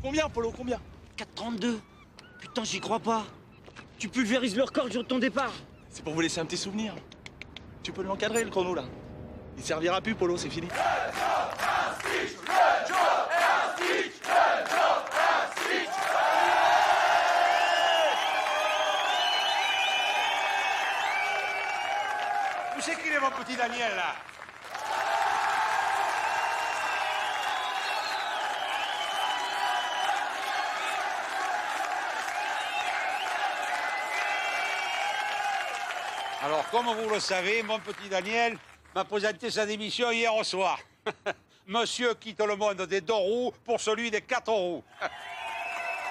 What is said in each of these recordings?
Combien, Polo, combien? 4,32. Putain, j'y crois pas. Tu pulvérises le record le jour de ton départ. C'est pour vous laisser un petit souvenir. Tu peux l'encadrer, le chrono, là. Il servira plus, Polo, c'est fini. Où c'est qu'il est, mon petit Daniel, là? Alors, comme vous le savez, mon petit Daniel m'a présenté sa démission hier au soir. Monsieur quitte le monde des 2 roues pour celui des 4 roues.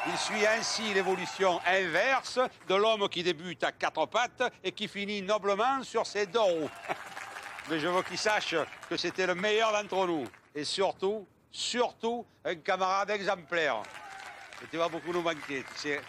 Il suit ainsi l'évolution inverse de l'homme qui débute à 4 pattes et qui finit noblement sur ses 2 roues. Mais je veux qu'il sache que c'était le meilleur d'entre nous. Et surtout, un camarade exemplaire. Et tu vas beaucoup nous manquer, tu sais.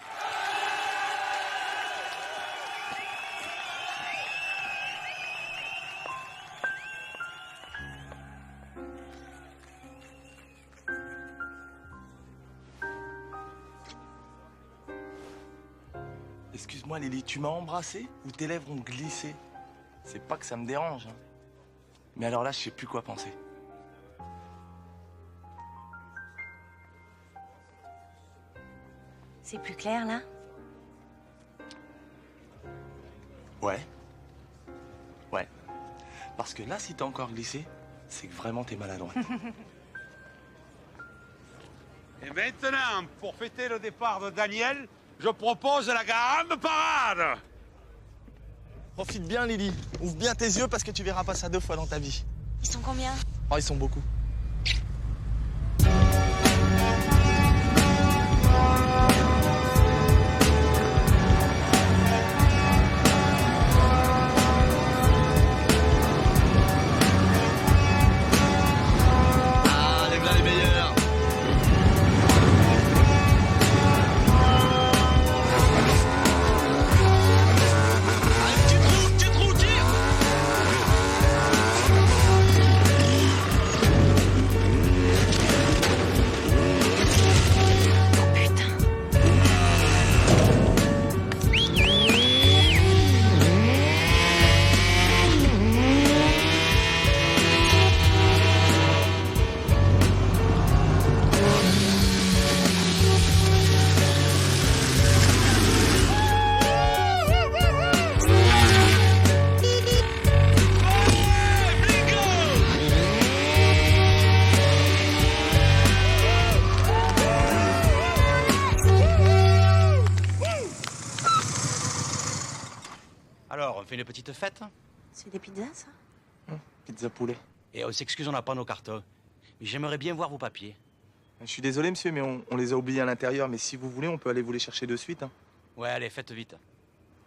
Excuse-moi, Lily, tu m'as embrassé ou tes lèvres ont glissé? C'est pas que ça me dérange, hein. Mais alors là, je sais plus quoi penser. C'est plus clair, là? Ouais. Ouais. Parce que là, si t'as encore glissé, c'est que vraiment t'es maladroit. Et maintenant, pour fêter le départ de Daniel, je propose la grande parade. Profite bien, Lily. Ouvre bien tes yeux parce que tu verras pas ça 2 fois dans ta vie. Ils sont combien? Oh, ils sont beaucoup. Ah, les gars, les meilleurs. Alors, on fait une petite fête? C'est des pizzas, ça? Pizza poulet. Et on s'excuse, on n'a pas nos cartons. Mais j'aimerais bien voir vos papiers. Je suis désolé, monsieur, mais on les a oubliés à l'intérieur. Mais si vous voulez, on peut aller vous les chercher de suite, hein. Ouais, allez, faites vite.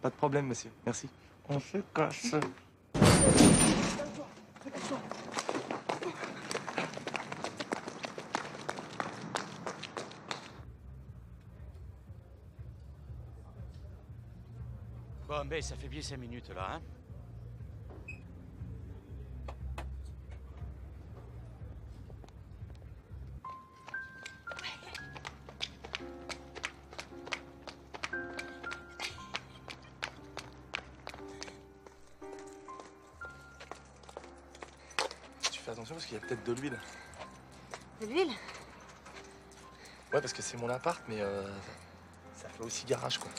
Pas de problème, monsieur. Merci. On se casse. ben, ça fait bien 5 minutes, là, hein. Tu fais attention parce qu'il y a peut-être de l'huile. De l'huile? Ouais, parce que c'est mon appart, mais ça fait aussi garage, quoi.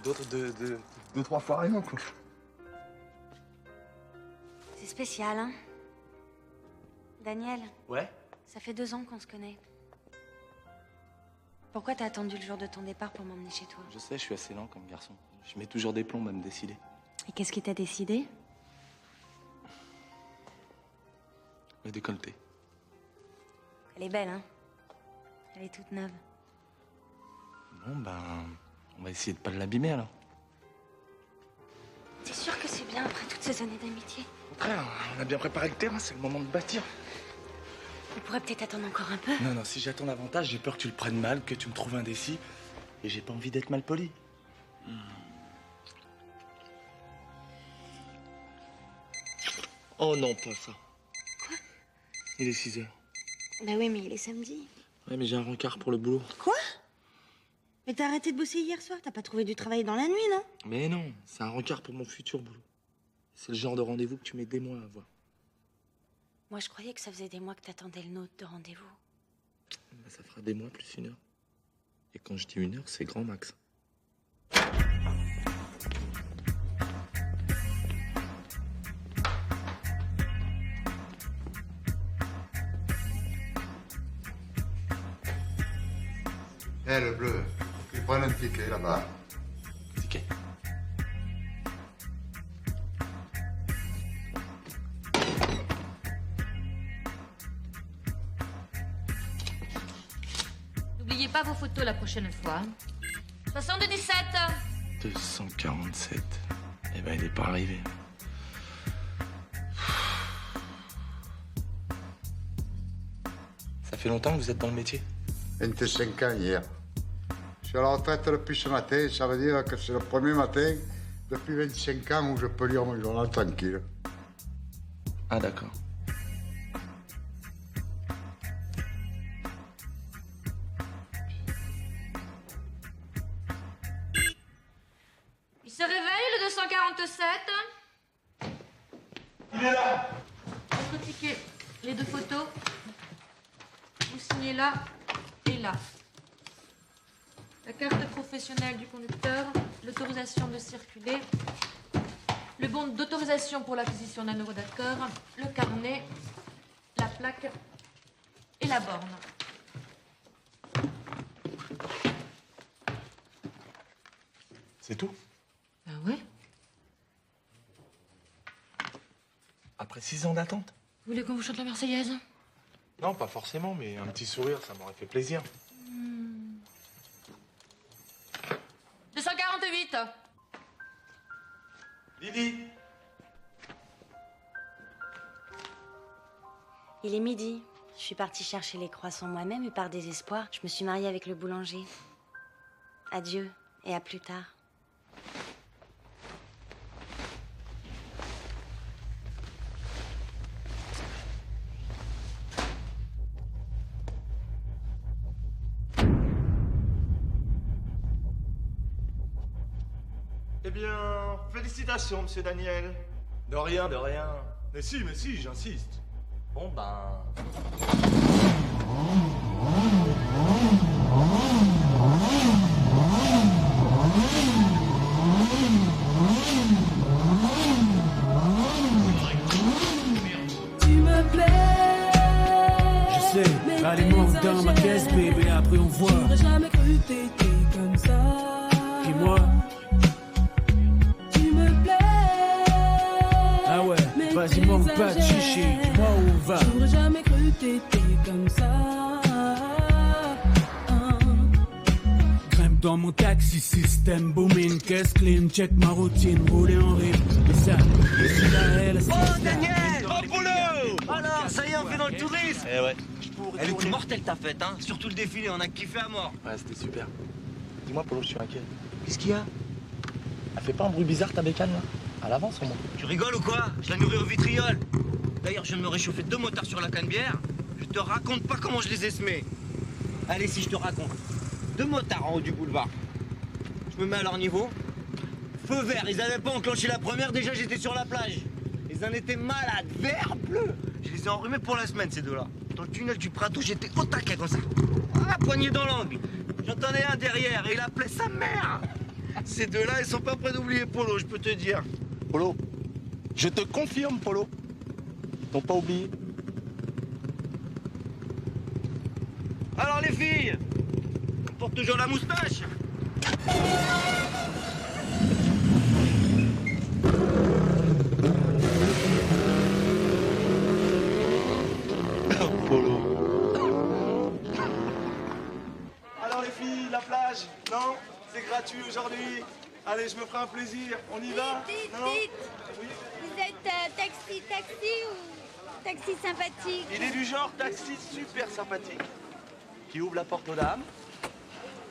D'autres deux, trois fois rien, quoi. C'est spécial, hein? Daniel, Ouais? ça fait 2 ans qu'on se connaît. Pourquoi t'as attendu le jour de ton départ pour m'emmener chez toi? Je sais, je suis assez lent comme garçon. Je mets toujours des plombs à me décider. Et qu'est-ce qui t'a décidé? Le décolleté. Elle est belle, hein? Elle est toute neuve. Bon, ben, on va essayer de pas l'abîmer, alors. T'es sûr que c'est bien après toutes ces années d'amitié? Au contraire, on a bien préparé le terrain, c'est le moment de bâtir. On pourrait peut-être attendre encore un peu. Non, non, si j'attends davantage, j'ai peur que tu le prennes mal, que tu me trouves indécis. Et j'ai pas envie d'être mal poli. Oh non, pas ça. Quoi? Il est 6 heures. Bah oui, mais il est samedi. Ouais, mais j'ai un rencard pour le boulot. Quoi? Mais t'as arrêté de bosser hier soir, t'as pas trouvé du travail dans la nuit, non? Mais non, c'est un rencard pour mon futur boulot. C'est le genre de rendez-vous que tu mets des mois à avoir. Moi, je croyais que ça faisait des mois que t'attendais le nôtre de rendez-vous. Bah, ça fera des mois plus 1 heure. Et quand je dis 1 heure, c'est grand max. Eh, le bleu, tu prends un ticket là-bas. Ticket. N'oubliez pas vos photos la prochaine fois. 77. 247. Eh ben, il est pas arrivé. Ça fait longtemps que vous êtes dans le métier? 25 ans hier. Je suis à la retraite depuis ce matin, ça veut dire que c'est le premier matin depuis 25 ans où je peux lire mon journal tranquille. Ah, d'accord. Il se réveille, le 247. Il est là! Votre ticket, les 2 photos. Vous signez là et là. La carte professionnelle du conducteur, l'autorisation de circuler, le bon d'autorisation pour l'acquisition d'un euro d'accord, le carnet, la plaque et la borne. C'est tout? Ben ouais. Après 6 ans d'attente? Vous voulez qu'on vous chante la Marseillaise? Non, pas forcément, mais un petit sourire, ça m'aurait fait plaisir. 248. Lily! Il est midi. Je suis partie chercher les croissants moi-même et par désespoir, je me suis mariée avec le boulanger. Adieu et à plus tard. Eh bien, félicitations, monsieur Daniel. De rien, de rien. Mais si, j'insiste. Bon, ben... Tu me plais. Je sais, allez monte dans ma caisse, bébé, après on voit. J'aurais jamais cru t'étais comme ça. Dis-moi. Tu me plais. Ah ouais, vas-y manque pas de chichi, dis-moi où on va. J'aurais jamais cru t'étais comme ça. Grimpe dans mon taxi, système booming, caisse clean, check ma routine, rouler en rythme. Et ça, je suis là, elle, Oh, Daniel! Au boulot! Alors, ça y est, on fait dans le tourisme! Eh ouais. Elle était mortelle ta fête, hein? Surtout le défilé, on a kiffé à mort. Ouais, c'était super. Dis-moi, Polo, je suis inquiet. Qu'est-ce qu'il y a? Elle fait pas un bruit bizarre ta bécane là? À l'avance au moins. Tu rigoles ou quoi? Je la nourris au vitriol. D'ailleurs, je viens de me réchauffer 2 motards sur la canne-bière. Je te raconte pas comment je les ai semés. Allez, si je te raconte. 2 motards en haut du boulevard. Je me mets à leur niveau. Feu vert, ils avaient pas enclenché la première, déjà j'étais sur la plage. Ils en étaient malades, vert, bleu. Je les ai enrhumés pour la semaine, ces deux-là. Dans le tunnel du Prato, j'étais au taquet comme ça. Ah, poignée dans l'angle. J'entendais un derrière et il appelait sa mère. Ces deux-là, ils sont pas prêts d'oublier Polo, je peux te dire. Polo, je te confirme, Polo. Ils t'ont pas oublié. Alors les filles, on porte toujours la moustache. Polo. Alors les filles, la plage, non? C'est gratuit aujourd'hui. Allez, je me ferai un plaisir. On y va? Dites, Non? Oui. vous êtes taxi ou taxi sympathique? Il est du genre taxi super sympathique, qui ouvre la porte aux dames,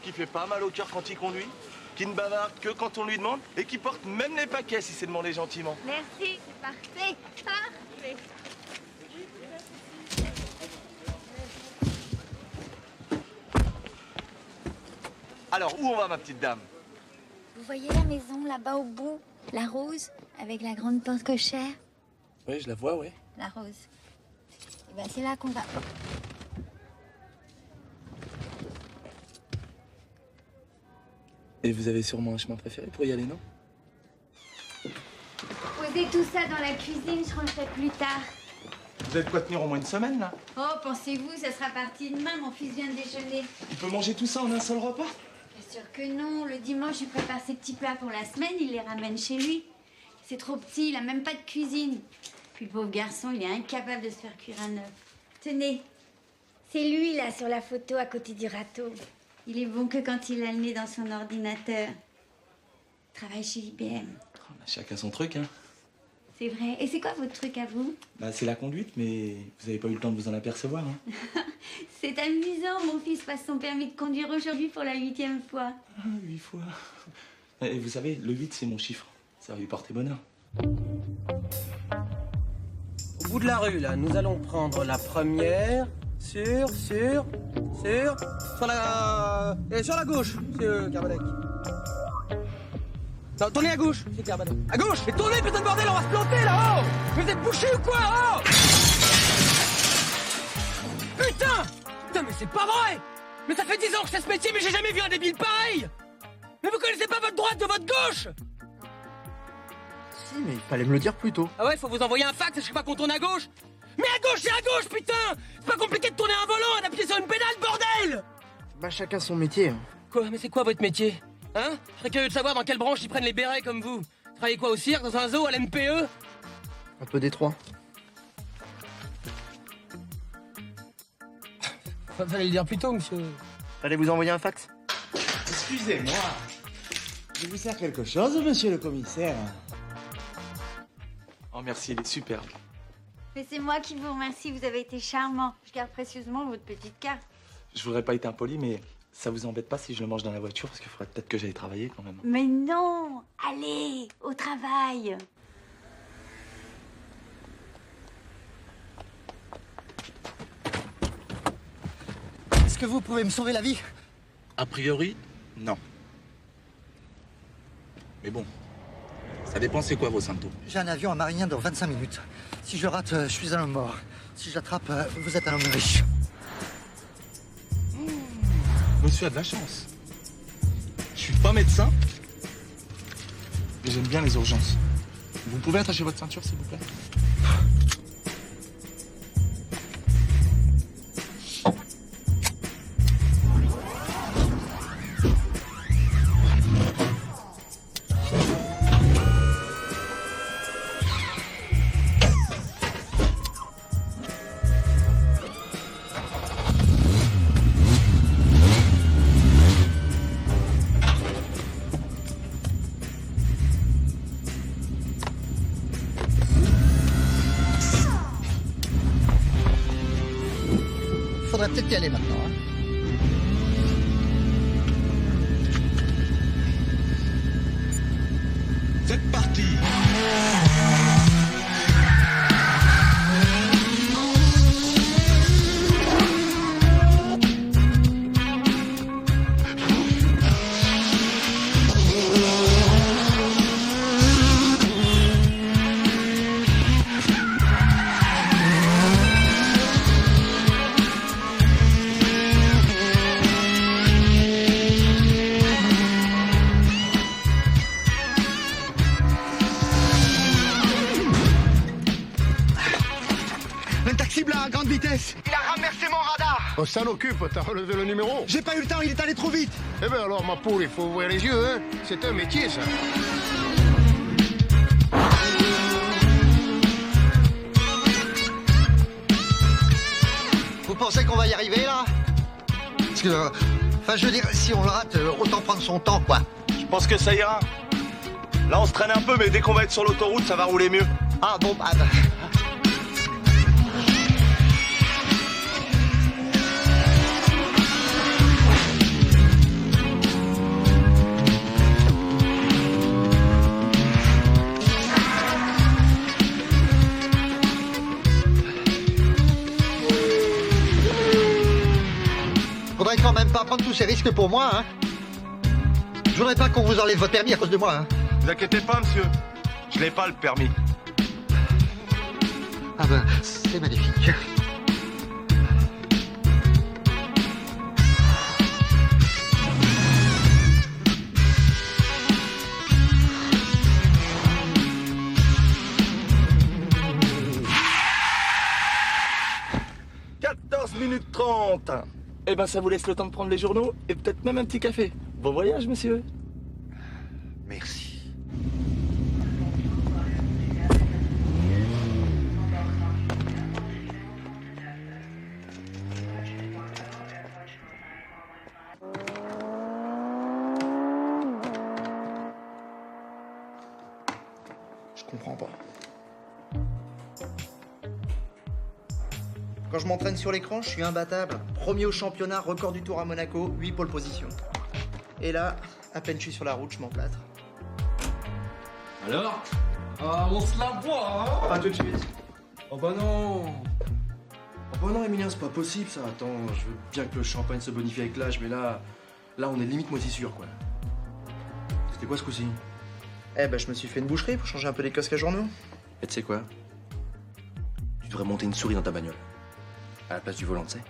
qui fait pas mal au cœur quand il conduit, qui ne bavarde que quand on lui demande et qui porte même les paquets si c'est demandé gentiment. Merci, c'est parfait, parfait. Alors, où on va, ma petite dame? Vous voyez la maison là-bas au bout? La rose, avec la grande porte cochère? Oui, je la vois, oui. La rose. Et ben c'est là qu'on va. Et vous avez sûrement un chemin préféré pour y aller, non? Posez tout ça dans la cuisine, je rangerai plus tard. Vous avez de quoi tenir au moins une semaine, là? Oh, pensez-vous, ça sera parti demain, mon fils vient de déjeuner. Il peut manger tout ça en un seul repas? Bien sûr que non, le dimanche, il prépare ses petits plats pour la semaine, il les ramène chez lui. C'est trop petit, il a même pas de cuisine. Puis le pauvre garçon, il est incapable de se faire cuire un œuf. Tenez, c'est lui, là, sur la photo, à côté du râteau. Il est bon que quand il a le nez dans son ordinateur. Il travaille chez IBM. Oh, bah, chacun son truc, hein. C'est vrai. Et c'est quoi votre truc à vous? Bah, c'est la conduite, mais vous avez pas eu le temps de vous en apercevoir, hein. C'est amusant, mon fils passe son permis de conduire aujourd'hui pour la 8e fois. Ah, 8 fois. Et vous savez, le 8, c'est mon chiffre. Ça va lui porter bonheur. Au bout de la rue, là, nous allons prendre la première sur la gauche, c'est Carbonec. Non, tournez à gauche, c'est Carbonec. À gauche. Mais tournez, putain de bordel, on va se planter, là, oh. Mais vous êtes bouchés ou quoi, oh. Putain, mais c'est pas vrai. Mais ça fait 10 ans que je fais ce métier, mais j'ai jamais vu un débile pareil. Mais vous connaissez pas votre droite de votre gauche. Si, mais il fallait me le dire plus tôt. Ah ouais, faut vous envoyer un fax, je sais pas qu'on tourne à gauche. Mais à gauche, c'est à gauche, putain. C'est pas compliqué de tourner un volant et d'appuyer sur une pédale, bordel. Bah chacun son métier. Quoi? Mais c'est quoi votre métier? Hein? Je serais curieux de savoir dans quelle branche ils prennent les bérets comme vous. Travaillez quoi, au cirque, dans un zoo, à l'NPE? Un peu détroit. Fallait le dire plus tôt, monsieur. Allez vous envoyer un fax. Excusez-moi. Je vous sers quelque chose, monsieur le commissaire? Oh, merci, il est superbe. Mais c'est moi qui vous remercie, vous avez été charmant. Je garde précieusement votre petite carte. Je voudrais pas être impoli, mais ça vous embête pas si je le mange dans la voiture? Parce qu'il faudrait peut-être que j'aille travailler quand même. Mais non, allez, au travail. Est-ce que vous pouvez me sauver la vie? A priori, non. Mais bon, ça dépend c'est quoi vos symptômes. J'ai un avion à Marignan dans 25 minutes. Si je rate, je suis un homme mort. Si je l'attrape, vous êtes un homme riche. Monsieur a de la chance. Je suis pas médecin, mais j'aime bien les urgences. Vous pouvez attacher votre ceinture, s'il vous plaît? Faudrait peut-être y aller maintenant. Hein. grande vitesse. Il a renversé mon radar. On s'en occupe, t'as relevé le numéro? J'ai pas eu le temps, il est allé trop vite. Eh ben alors, ma poule, il faut ouvrir les yeux, hein. C'est un métier, ça. Vous pensez qu'on va y arriver, là? Parce que... Enfin, je veux dire, si on le rate, autant prendre son temps, quoi. Je pense que ça ira. Là, on se traîne un peu, mais dès qu'on va être sur l'autoroute, ça va rouler mieux. Ah bon, bah... Faudrait quand même pas prendre tous ces risques pour moi, hein. Je voudrais pas qu'on vous enlève votre permis à cause de moi, hein. Ne vous inquiétez pas, monsieur. Je n'ai pas le permis. Ah ben, c'est magnifique. « 14 minutes 30. Eh ben, ça vous laisse le temps de prendre les journaux et peut-être même un petit café. Bon voyage, monsieur. Merci. Je comprends pas. Quand je m'entraîne sur l'écran, je suis imbattable. Premier au championnat, record du tour à Monaco, 8 pole position. Et là, à peine je suis sur la route, je m'emplâtre. Alors on se la voit, hein? Pas tout de suite. Oh bah non. Oh bah non, Emilien, c'est pas possible ça. Attends, je veux bien que le champagne se bonifie avec l'âge, mais là, on est limite moisissure, quoi. C'était quoi ce coup-ci? Eh ben, je me suis fait une boucherie pour changer un peu les casques à journaux. Et tu sais quoi? Tu devrais monter une souris dans ta bagnole. À la place du volant, tu sais.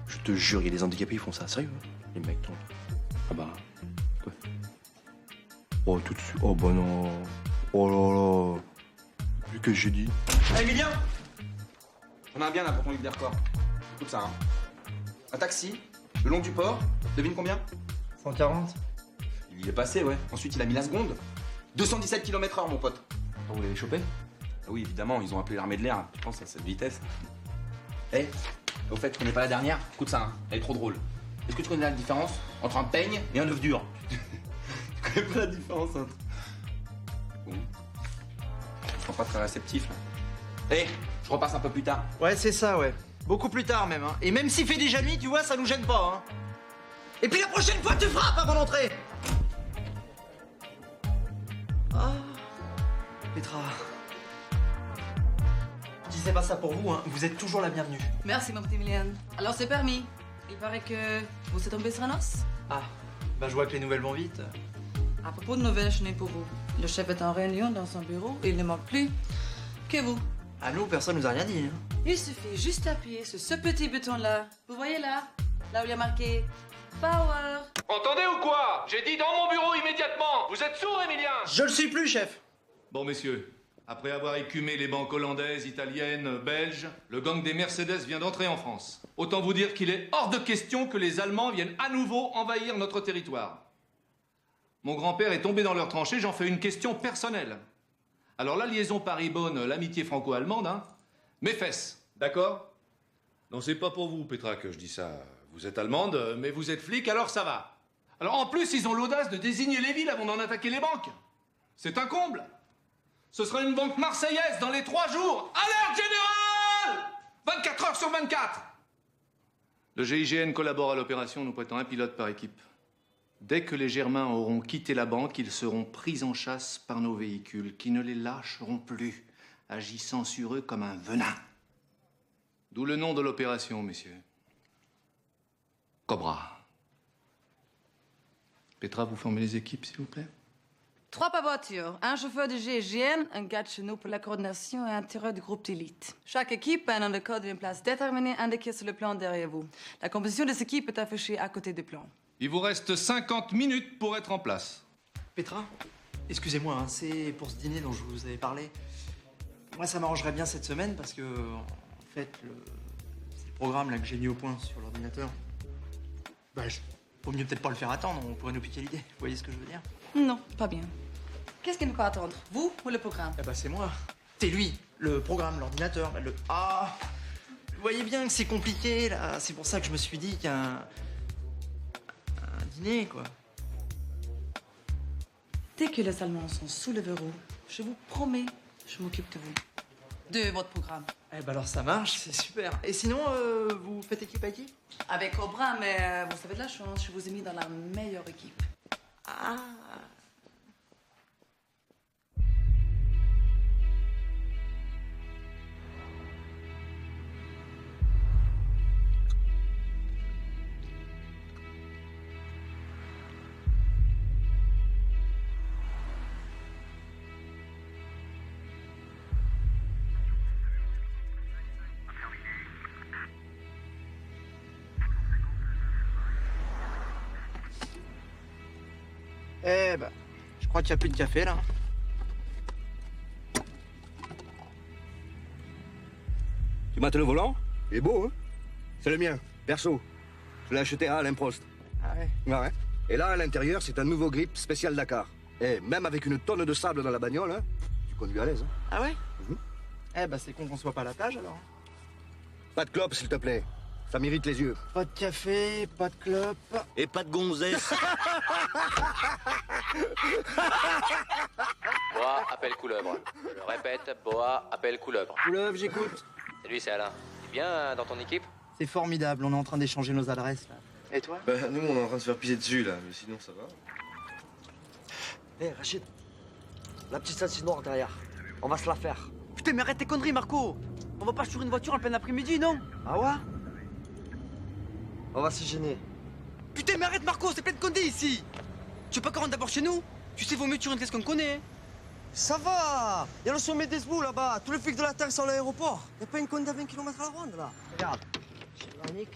Je te jure, il y a des handicapés, ils font ça. Sérieux, hein? Les mecs, toi. Ah bah... Quoi? Oh, tout de suite. Oh bah non. Oh là là. Vu que j'ai dit... Hey, Emilien! On a un bien là pour ton livre des records. Écoute ça, hein. Un taxi, le long du port, devine combien? 140. Il y est passé, ouais. Ensuite, il a mis la seconde. 217 km/h, mon pote. Attends, vous l'avez chopé? Ah oui, évidemment, ils ont appelé l'armée de l'air. Tu penses à cette vitesse? Eh, au fait, tu connais pas la dernière? Écoute ça, hein. Elle est trop drôle. Est-ce que tu connais la différence entre un peigne et un œuf dur? Tu connais pas la différence entre... Bon. Je sens pas très réceptif, là. Eh, je repasse un peu plus tard. Ouais, c'est ça, ouais. Beaucoup plus tard, même, hein. Et même s'il fait déjà nuit, tu vois, ça nous gêne pas, hein. Et puis la prochaine fois, tu frappes avant d'entrer. Ah, Petra. Je disais pas ça pour vous, hein. Vous êtes toujours la bienvenue. Merci, mon petit Emilien. Alors, c'est permis. Il paraît que vous êtes tombé sur un os. Ah, bah je vois que les nouvelles vont vite. À propos de nouvelles, je n'ai pour vous. Le chef est en réunion dans son bureau et il ne manque plus que vous. À nous, personne nous a rien dit, hein. Il suffit juste d'appuyer sur ce petit bouton-là. Vous voyez là? Là où il y a marqué Power. Entendez ou quoi? J'ai dit dans mon bureau immédiatement. Vous êtes sourd, Emilien? Je le suis plus, chef. Bon, messieurs, après avoir écumé les banques hollandaises, italiennes, belges, le gang des Mercedes vient d'entrer en France. Autant vous dire qu'il est hors de question que les Allemands viennent à nouveau envahir notre territoire. Mon grand-père est tombé dans leur tranchée, j'en fais une question personnelle. Alors la liaison Paris-Bonn, l'amitié franco-allemande, hein, mes fesses, d'accord? Non, c'est pas pour vous, Petra, que je dis ça. Vous êtes allemande, mais vous êtes flic, alors ça va. Alors en plus, ils ont l'audace de désigner les villes avant d'en attaquer les banques. C'est un comble. Ce sera une banque marseillaise dans les 3 jours. Alerte générale! 24 heures sur 24. Le GIGN collabore à l'opération, nous prêtant un pilote par équipe. Dès que les Germains auront quitté la banque, ils seront pris en chasse par nos véhicules, qui ne les lâcheront plus, agissant sur eux comme un venin. D'où le nom de l'opération, messieurs. Cobra. Petra, vous formez les équipes, s'il vous plaît? 3 par voiture, un chauffeur de GIGN, un gars de chez nous pour la coordination et un tireur du groupe d'élite. Chaque équipe a un nom de code et une place déterminée indiquée sur le plan derrière vous. La composition de cette équipe est affichée à côté du plan. Il vous reste 50 minutes pour être en place. Petra, excusez-moi, hein, c'est pour ce dîner dont je vous avais parlé. Moi, ça m'arrangerait bien cette semaine parce que, en fait, programme là que j'ai mis au point sur l'ordinateur, bah, vaut mieux peut-être pas le faire attendre, on pourrait nous piquer l'idée. Vous voyez ce que je veux dire? Non, pas bien. Qu'est-ce qu'il nous faut attendre? Vous ou le programme? Eh bah, c'est moi. C'est lui, le programme, l'ordinateur, le... Ah! Vous voyez bien que c'est compliqué, là. C'est pour ça que je me suis dit qu'un dîner, quoi. Dès que les Allemands sont sous le verrou, je vous promets, je m'occupe de vous. De votre programme. Eh ben alors ça marche, c'est super. Et sinon, vous faites équipe à qui? Avec Cobra, mais vous savez de la chance, je vous ai mis dans la meilleure équipe. Ah! Eh ben, je crois qu'il n'y a plus de café, là. Tu mates le volant? Il est beau, hein? C'est le mien, perso. Je l'ai acheté à Alain Prost. Ah ouais? Ouais. Et là, à l'intérieur, c'est un nouveau grip spécial Dakar. Et même avec une tonne de sable dans la bagnole, hein, tu conduis à l'aise. Hein? Ah ouais? Eh ben, c'est con qu'on soit pas à la plage, alors. Pas de clope, s'il te plaît. Ça m'irrite les yeux. Pas de café, pas de clope. Et pas de gonzesse. Boa appelle couleuvre. Je répète, Boa appelle couleuvre. Couleuvre, j'écoute. Salut, c'est Alain. Tu es bien dans ton équipe? C'est formidable, on est en train d'échanger nos adresses, là. Et toi? Bah, nous, on est en train de se faire pisser dessus, là, mais sinon, ça va. Hé, Rachid, la petite ceinture noire derrière. On va se la faire. Putain, mais arrête tes conneries, Marco. On va pas sur une voiture en plein après-midi, non? Ah ouais? On va se gêner. Putain, mais arrête, Marco, c'est plein de condés ici. Tu veux pas qu'on rentre d'abord chez nous? Tu sais, vaut mieux que tu rentres qu'est-ce qu'on connaît. Ça va. Il y a le sommet d'Esbou là-bas. Tous les flics de la Terre sont à l'aéroport. Y a pas une conne à 20 km à la ronde là. Regarde. Chez Nick.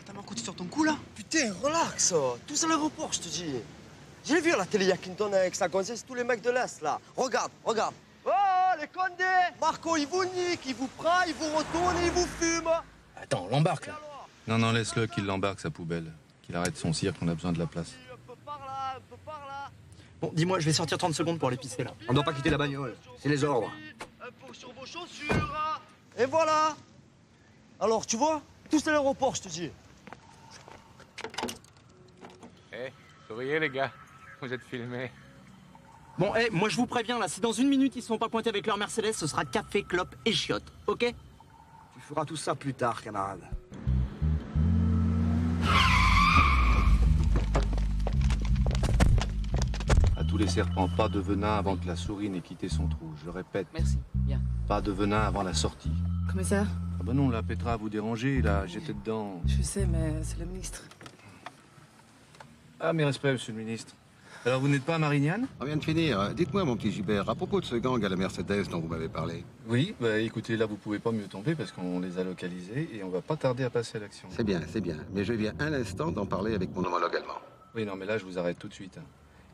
Attends, Marco, tu sors ton cou là? Putain, relax. Tous à l'aéroport, je te dis. J'ai vu à la télé, il y a Clinton avec sa gonzesse, tous les mecs de l'Est là. Regarde, regarde. Oh, les condés. Marco, il vous nique, il vous prend, il vous retourne et il vous fume. Attends, on l'embarque là. Non, laisse-le qu'il l'embarque sa poubelle. Qu'il arrête son cirque, on a besoin de la place. Bon, dis-moi, je vais sortir 30 secondes pour aller pisser, là. On doit pas quitter la bagnole. C'est les ordres. Sur vos chaussures. Et voilà. Alors, tu vois, tous à l'aéroport, je te dis. Eh, souriez les gars, vous êtes filmés. Bon, moi je vous préviens, là, si dans une minute ils sont pas pointés avec leur Mercedes, ce sera café, clope et chiottes, ok? Tu feras tout ça plus tard, camarade. À tous les serpents, pas de venin avant que la souris n'ait quitté son trou. Je répète. Merci, bien. Pas de venin avant la sortie. Commissaire? Ah bah non, là, Petra, vous dérangez, là, j'étais dedans. Je sais, mais c'est le ministre. Ah, mes respects, monsieur le ministre. Alors, vous n'êtes pas à Marignane? On vient de finir. Dites-moi, mon petit Gilbert, à propos de ce gang à la Mercedes dont vous m'avez parlé. Oui, bah écoutez, là, vous pouvez pas mieux tomber parce qu'on les a localisés et on va pas tarder à passer à l'action. C'est bien, mais je viens à l'instant d'en parler avec mon homologue allemand. Oui, non, mais là, je vous arrête tout de suite.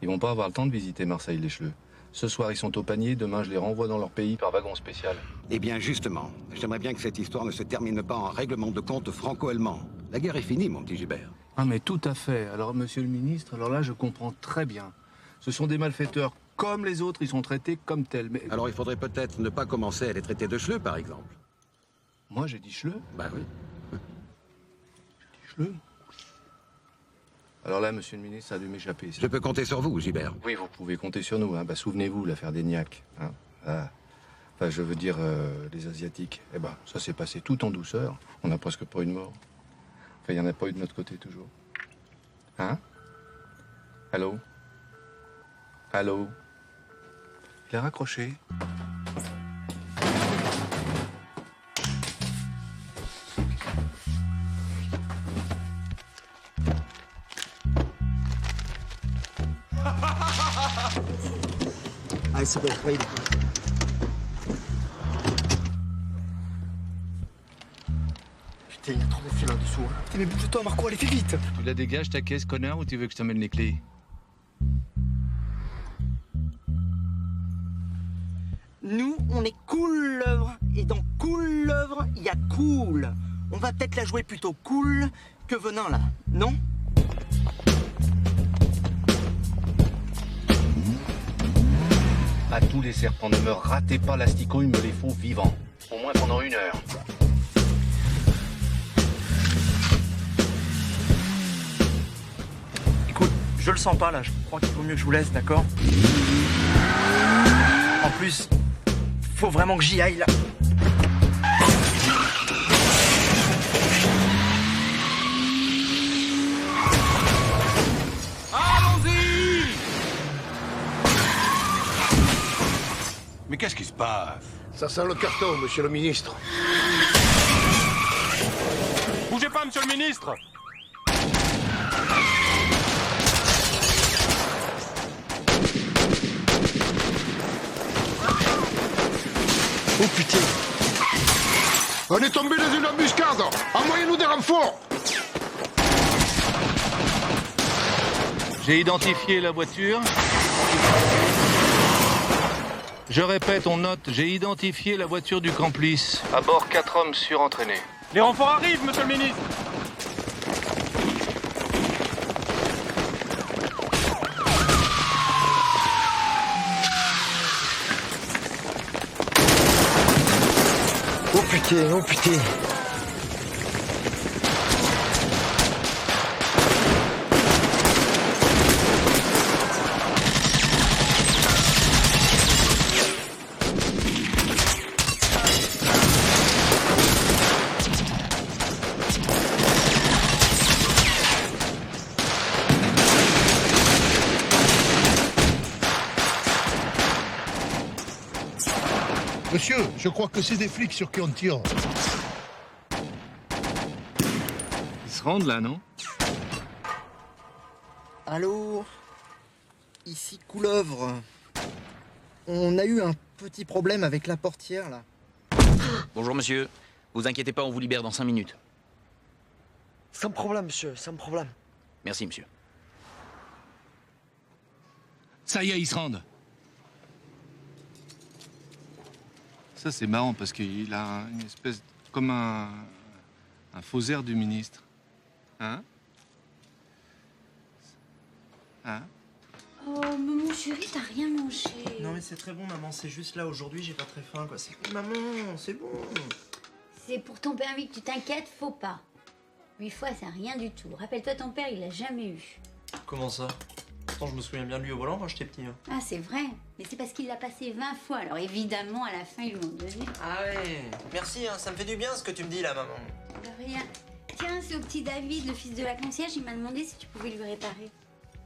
Ils vont pas avoir le temps de visiter Marseille-les-Cheleux. Ce soir, ils sont au panier. Demain, je les renvoie dans leur pays par wagon spécial. Eh bien, justement, j'aimerais bien que cette histoire ne se termine pas en règlement de compte franco-allemand. La guerre est finie, mon petit Gilbert. Ah, mais tout à fait. Alors, monsieur le ministre, alors là, je comprends très bien. Ce sont des malfaiteurs comme les autres. Ils sont traités comme tels. Mais... Alors, il faudrait peut-être ne pas commencer à les traiter de chleux, par exemple. Moi, j'ai dit chleux? Bah oui. J'ai dit chleux? Alors là, monsieur le ministre, ça a dû m'échapper. Je peux compter sur vous, Gilbert. Oui, vous pouvez compter sur nous. Hein. Bah, souvenez-vous, l'affaire d'Eniac. Hein. Ah. Enfin, je veux dire, les Asiatiques. Eh ben, ça s'est passé tout en douceur. On n'a presque pas eu de mort. Enfin, il n'y en a pas eu de notre côté, toujours. Hein? Allô? Allô? Il a raccroché. Allez, c'est bon, oui. Putain, il y a trop de fils là-dessous. Hein. Putain, mais bouge-toi, Marco, allez, fais vite. Tu la dégages ta caisse, connard, ou tu veux que je t'emmène les clés? Nous, on est couleuvre. Et dans couleuvre, il y a cool. On va peut-être la jouer plutôt cool que venin, là, non? À tous les serpents, ne me ratez pas l'asticot, il me les faut vivants. Au moins pendant 1 heure. Écoute, je le sens pas, là. Je crois qu'il vaut mieux que je vous laisse, d'accord? En plus, faut vraiment que j'y aille, là. Allons-y! Mais qu'est-ce qui se passe? Ça sent le carton, monsieur le ministre. Bougez pas, monsieur le ministre! Oh putain! On est tombé dans une embuscade! Envoyez-nous des renforts! J'ai identifié la voiture. Je répète, on note, j'ai identifié la voiture du complice. À bord, 4 hommes surentraînés. Les renforts arrivent, monsieur le ministre! Oh putain, oh putain! Monsieur, je crois que c'est des flics sur qui on tire. Ils se rendent là, non? Allô? Ici Couleuvre. On a eu un petit problème avec la portière, là. Bonjour monsieur. Vous inquiétez pas, on vous libère dans 5 minutes. Sans problème, monsieur, sans problème. Merci monsieur. Ça y est, ils se rendent. Ça, c'est marrant parce qu'il a une espèce... comme un faux air du ministre. Hein? Hein? Oh, maman chérie, t'as rien mangé. Non mais c'est très bon, maman, c'est juste là, aujourd'hui, j'ai pas très faim, quoi. C'est... Maman, c'est bon. C'est pour ton permis que tu t'inquiètes, faut pas. 8 fois, c'est rien du tout. Rappelle-toi, ton père, il l'a jamais eu. Comment ça? Pourtant, je me souviens bien de lui au volant quand j'étais petit. Hein. Ah, c'est vrai. Mais c'est parce qu'il l'a passé 20 fois. Alors évidemment, à la fin, ils lui ont donné. Ah ouais. Merci, hein, ça me fait du bien ce que tu me dis là, maman. De rien. Tiens, c'est au petit David, le fils de la concierge, il m'a demandé si tu pouvais lui réparer.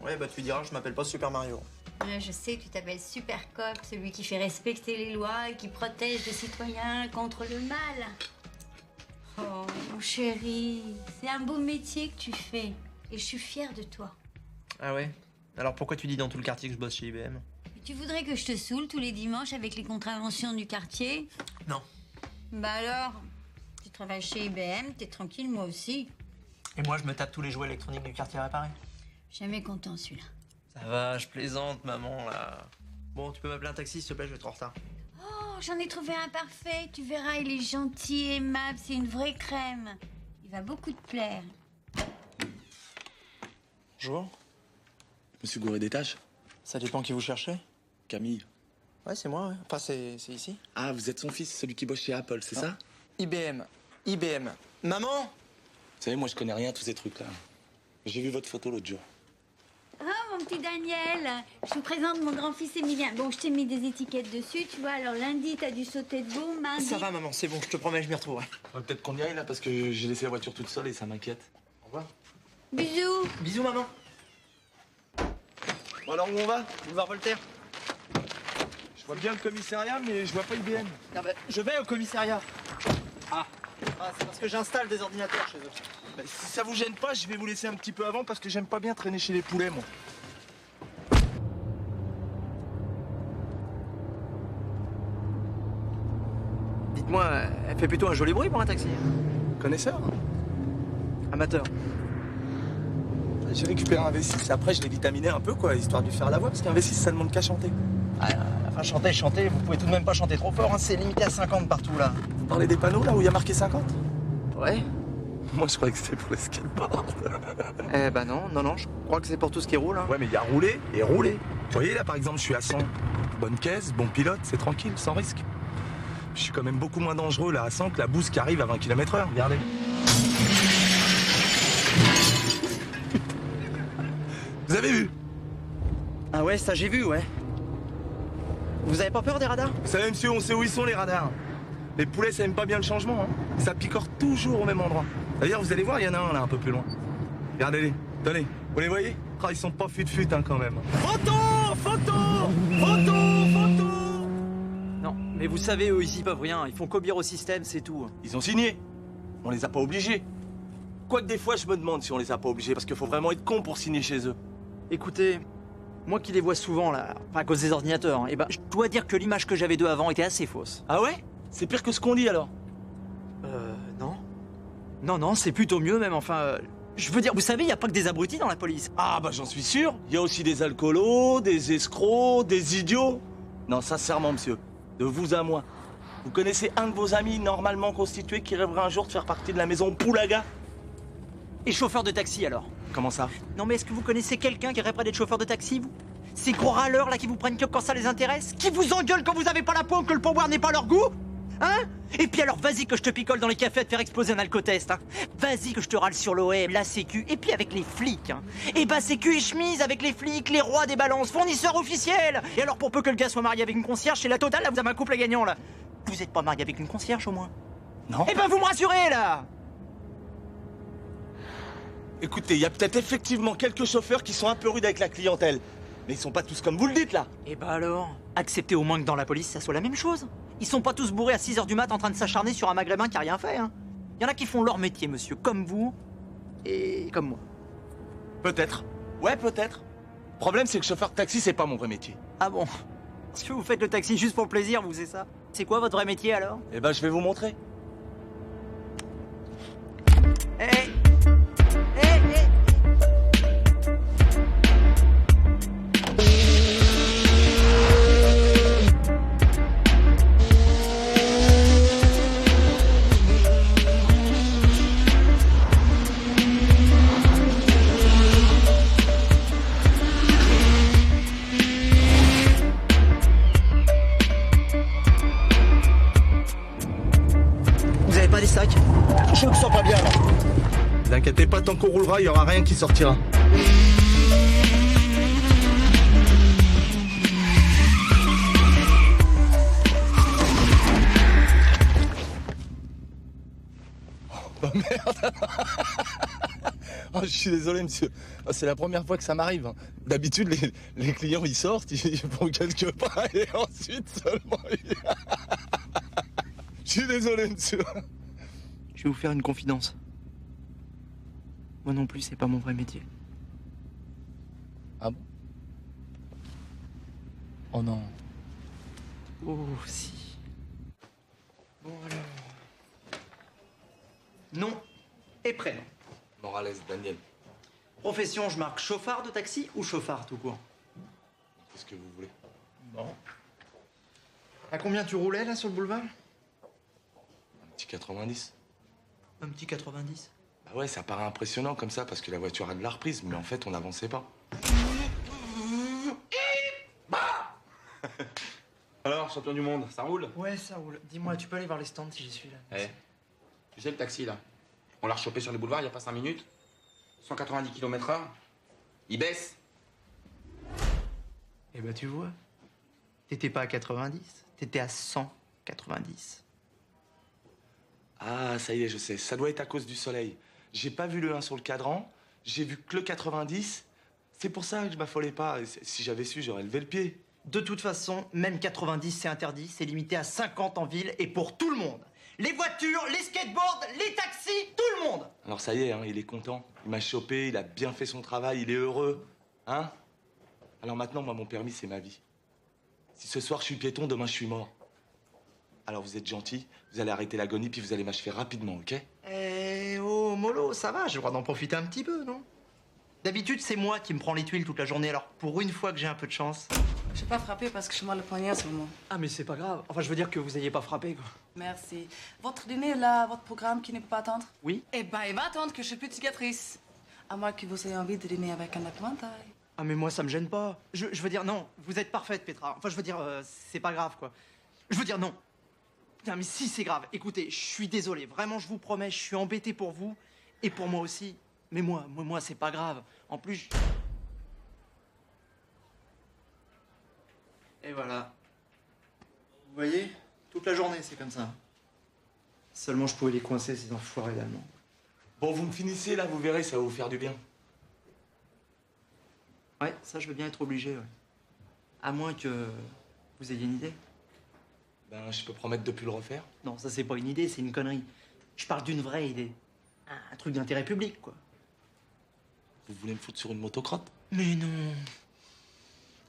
Ouais, bah tu diras, je m'appelle pas Super Mario. Ouais, je sais, tu t'appelles Super Cop, celui qui fait respecter les lois et qui protège les citoyens contre le mal. Oh, mon chéri, c'est un beau métier que tu fais. Et je suis fière de toi. Ah ouais? Alors pourquoi tu dis dans tout le quartier que je bosse chez IBM? Et tu voudrais que je te saoule tous les dimanches avec les contraventions du quartier? Non. Bah alors, tu travailles chez IBM, t'es tranquille, moi aussi. Et moi, je me tape tous les jouets électroniques du quartier réparés. Jamais content celui-là. Ça va, je plaisante, maman, là. Bon, tu peux m'appeler un taxi, s'il te plaît, je vais être en retard. Oh, j'en ai trouvé un parfait. Tu verras, il est gentil, aimable, c'est une vraie crème. Il va beaucoup te plaire. Bonjour. Monsieur Gouré des Tâches? Ça dépend qui vous cherchez. Camille. Ouais, c'est moi, ouais. Enfin, c'est ici. Ah, vous êtes son fils, celui qui bosse chez Apple, c'est ça? IBM. IBM. Maman? Vous savez, moi, je connais rien à tous ces trucs-là. J'ai vu votre photo l'autre jour. Oh, mon petit Daniel, je vous présente mon grand-fils Emilien. Bon, je t'ai mis des étiquettes dessus, tu vois. Alors lundi, t'as dû sauter debout, mardi... Ça va, maman, c'est bon, je te promets, je m'y retrouverai. Peut-être qu'on y aille, là, parce que j'ai laissé la voiture toute seule et ça m'inquiète. Au revoir. Bisous. Bisous, maman. Bon, alors, où on va? Boulevard Voltaire. Je vois bien le commissariat, mais je vois pas IBM. Ah bah, je vais au commissariat. Ah, c'est parce que j'installe des ordinateurs chez eux. Bah, si ça vous gêne pas, je vais vous laisser un petit peu avant parce que j'aime pas bien traîner chez les poulets, moi. Dites-moi, elle fait plutôt un joli bruit pour un taxi. Connaisseur? Amateur. J'ai récupéré un V6 et après je l'ai vitaminé un peu, quoi, histoire de lui faire la voix, parce qu'un V6 ça demande qu'à chanter. Ah, enfin, chanter, vous pouvez tout de même pas chanter trop fort, hein, c'est limité à 50 partout là. Vous parlez des panneaux là où il y a marqué 50? Ouais. Moi, je croyais que c'était pour les skateboards. Eh ben non, je crois que c'est pour tout ce qui roule. Hein. Ouais, mais il y a roulé et roulé. Vous voyez, là, par exemple, je suis à 100. Bonne caisse, bon pilote, c'est tranquille, sans risque. Je suis quand même beaucoup moins dangereux, là, à 100, que la bouse qui arrive à 20 km/h. Regardez. Vous avez vu? Ah ouais, ça j'ai vu, ouais. Vous avez pas peur des radars? Vous savez, monsieur, on sait où ils sont, les radars. Les poulets, ça aime pas bien le changement, hein. Ça picore toujours au même endroit. D'ailleurs, vous allez voir, il y en a un, là, un peu plus loin. Regardez-les, tenez, vous les voyez? Ah, ils sont pas fut-fut, hein, quand même. Photo! Non, mais vous savez, eux, ils y peuvent rien. Ils font qu'obéir au système, c'est tout. Ils ont signé. On les a pas obligés. Quoique des fois, je me demande si on les a pas obligés, parce qu'il faut vraiment être con pour signer chez eux. Écoutez, moi qui les vois souvent, là, enfin, à cause des ordinateurs, hein, eh ben, je dois dire que l'image que j'avais d'eux avant était assez fausse. Ah ouais? C'est pire que ce qu'on dit, alors? Non. Non, c'est plutôt mieux, même, enfin... je veux dire, vous savez, il n'y a pas que des abrutis dans la police. Ah bah j'en suis sûr. Il y a aussi des alcoolos, des escrocs, des idiots. Non, sincèrement, monsieur, de vous à moi, vous connaissez un de vos amis normalement constitué qui rêverait un jour de faire partie de la maison Poulaga? Et chauffeur de taxi, alors? Comment ça? Non, mais est-ce que vous connaissez quelqu'un qui rêverait d'être chauffeur de taxi, vous? Ces gros râleurs, là, qui vous prennent que quand ça les intéresse? Qui vous engueulent quand vous avez pas la peau, que le pourboire n'est pas leur goût? Hein? Et puis alors, vas-y que je te picole dans les cafés à te faire exploser un alcotest, hein. Vas-y que je te râle sur l'OM, la sécu, et puis avec les flics, hein. Et bah sécu et chemise avec les flics, les rois des balances, fournisseurs officiels. Et alors pour peu que le gars soit marié avec une concierge, c'est la totale, là vous avez un couple gagnant, là. Vous êtes pas marié avec une concierge au moins? Non. Eh ben vous me rassurez, là. Écoutez, il y a peut-être effectivement quelques chauffeurs qui sont un peu rudes avec la clientèle. Mais ils sont pas tous comme vous le dites, là. Et bah alors, acceptez au moins que dans la police, ça soit la même chose. Ils sont pas tous bourrés à 6h du mat en train de s'acharner sur un maghrébin qui a rien fait, hein. Il y en a qui font leur métier, monsieur, comme vous et comme moi. Peut-être. Ouais, peut-être. Le problème, c'est que chauffeur de taxi, c'est pas mon vrai métier. Ah bon? Est-ce que vous faites le taxi juste pour le plaisir, vous, c'est ça? C'est quoi votre vrai métier, alors? Eh ben, je vais vous montrer. Vous avez pas des sacs? Je me sens pas bien, là. Ne vous inquiétez pas, tant qu'on roulera, il y aura rien qui sortira. Oh merde. Oh, je suis désolé, monsieur. Oh, c'est la première fois que ça m'arrive. D'habitude, les clients, ils sortent, ils font quelques pas et ensuite seulement... Je suis désolé, monsieur. Je vais vous faire une confidence. Moi non plus, c'est pas mon vrai métier. Ah bon? Oh non. Oh, si. Bon alors... Nom et prénom. Morales, Daniel. Profession, je marque chauffard de taxi ou chauffard tout court? Qu'est-ce que vous voulez? Bon. À combien tu roulais, là, sur le boulevard? Un petit 90. Un petit 90? Bah ouais, ça paraît impressionnant comme ça parce que la voiture a de la reprise, mais en fait, on n'avançait pas. Alors, champion du monde, ça roule? Ouais, ça roule. Dis-moi, tu peux aller voir les stands si j'y suis, là? Eh, tu sais le taxi, là? On l'a rechopé sur les boulevards il y a pas 5 minutes. 190 km/h. Il baisse. Eh ben, tu vois. T'étais pas à 90, t'étais à 190. Ah, ça y est, je sais. Ça doit être à cause du soleil. J'ai pas vu le 1 sur le cadran, j'ai vu que le 90. C'est pour ça que je m'affolais pas. Si j'avais su, j'aurais levé le pied. De toute façon, même 90, c'est interdit. C'est limité à 50 en ville et pour tout le monde. Les voitures, les skateboards, les taxis, tout le monde. Alors ça y est, hein, il est content. Il m'a chopé, il a bien fait son travail, il est heureux. Hein? Alors maintenant, moi, mon permis, c'est ma vie. Si ce soir, je suis piéton, demain, je suis mort. Alors vous êtes gentil, vous allez arrêter l'agonie, puis vous allez m'achever rapidement, ok? Eh oh, mollo, ça va, j'ai le droit d'en profiter un petit peu, non? D'habitude, c'est moi qui me prends les tuiles toute la journée, alors pour une fois que j'ai un peu de chance, J'ai pas frappé parce que j'ai mal au poignet seulement. Ah, mais c'est pas grave. Enfin, je veux dire que vous ayez pas frappé, quoi. Merci. Votre dîner, là, votre programme qui ne peut pas attendre? Oui. Eh ben, il va attendre que je suis plus de cicatrice. À moins que vous ayez envie de dîner avec un épouvantail. Ah, mais moi, ça me gêne pas. Je veux dire, non, vous êtes parfaite, Petra. Enfin, je veux dire, c'est pas grave, quoi. Je veux dire, non. Putain, mais si, c'est grave. Écoutez, je suis désolé. Vraiment, je vous promets, je suis embêté pour vous. Et pour moi aussi. Mais moi, c'est pas grave. En plus... Et voilà. Vous voyez, toute la journée, c'est comme ça. Seulement, je pouvais les coincer, ces enfoirés d'Allemands. Bon, vous me finissez, là, vous verrez, ça va vous faire du bien. Ouais, ça, je veux bien être obligé, ouais. À moins que vous ayez une idée. Ben, je peux promettre de plus le refaire. Non, ça, c'est pas une idée, c'est une connerie. Je parle d'une vraie idée. Un truc d'intérêt public, quoi. Vous voulez me foutre sur une motocrotte? Mais non.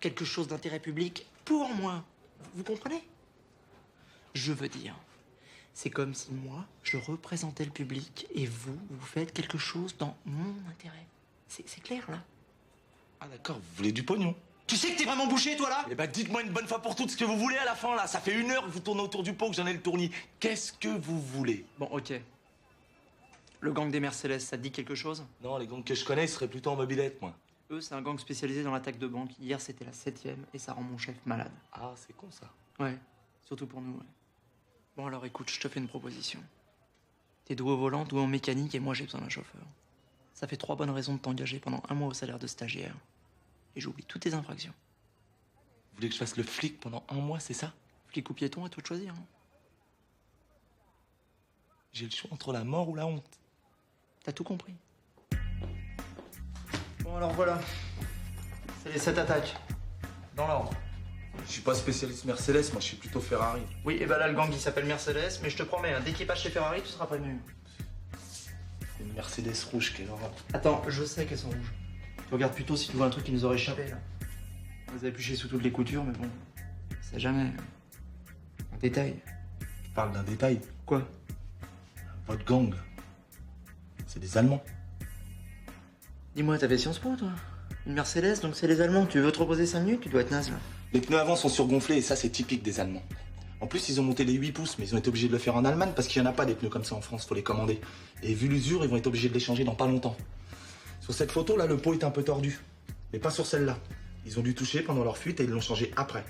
Quelque chose d'intérêt public pour moi. Vous comprenez? Je veux dire, c'est comme si moi, je représentais le public et vous faites quelque chose dans mon intérêt. C'est clair, là? Ah d'accord, vous voulez du pognon? Tu sais que t'es vraiment bouché, toi, là? Eh ben, dites-moi une bonne fois pour toutes ce que vous voulez à la fin, là. Ça fait 1 heure que vous tournez autour du pot, que j'en ai le tournis. Qu'est-ce que vous voulez? Bon, ok. Le gang des Mercedes, ça te dit quelque chose? Non, les gangs que je connais, ils seraient plutôt en mobilette, moi. Eux, c'est un gang spécialisé dans l'attaque de banque. Hier, c'était la 7e et ça rend mon chef malade. Ah, c'est con, ça. Ouais, surtout pour nous, ouais. Bon, alors écoute, je te fais une proposition. T'es doué au volant, doué en mécanique et moi, j'ai besoin d'un chauffeur. Ça fait 3 bonnes raisons de t'engager pendant 1 mois au salaire de stagiaire. Et j'oublie toutes tes infractions. Vous voulez que je fasse le flic pendant 1 mois, c'est ça? Flic ou piéton, à toi de choisir. Hein. J'ai le choix entre la mort ou la honte. T'as tout compris. Bon, alors voilà. C'est les 7 attaques. Dans l'ordre. Je suis pas spécialiste Mercedes, moi je suis plutôt Ferrari. Oui, et ben là, le gang, il s'appelle Mercedes, mais je te promets, hein, dès qu'il passe chez Ferrari, tu seras prévenu. C'est une Mercedes rouge, quelle horreur. Attends, je sais qu'elles sont rouges. Tu regardes plutôt si tu vois un truc qui nous aurait échappé, là. Vous avez épluché sous toutes les coutures, mais bon, on sait jamais. En détail. Tu parles d'un détail? Quoi? Votre gang, c'est des Allemands. Dis-moi, t'avais Sciences Po, toi? Une Mercedes, donc c'est les Allemands. Tu veux te reposer 5 minutes? Tu dois être naze, là. Les pneus avant sont surgonflés et ça, c'est typique des Allemands. En plus, ils ont monté les 8 pouces, mais ils ont été obligés de le faire en Allemagne parce qu'il n'y en a pas des pneus comme ça en France, faut les commander. Et vu l'usure, ils vont être obligés de les changer dans pas longtemps. Sur cette photo, là, le pot est un peu tordu. Mais pas sur celle-là. Ils ont dû toucher pendant leur fuite et ils l'ont changé après.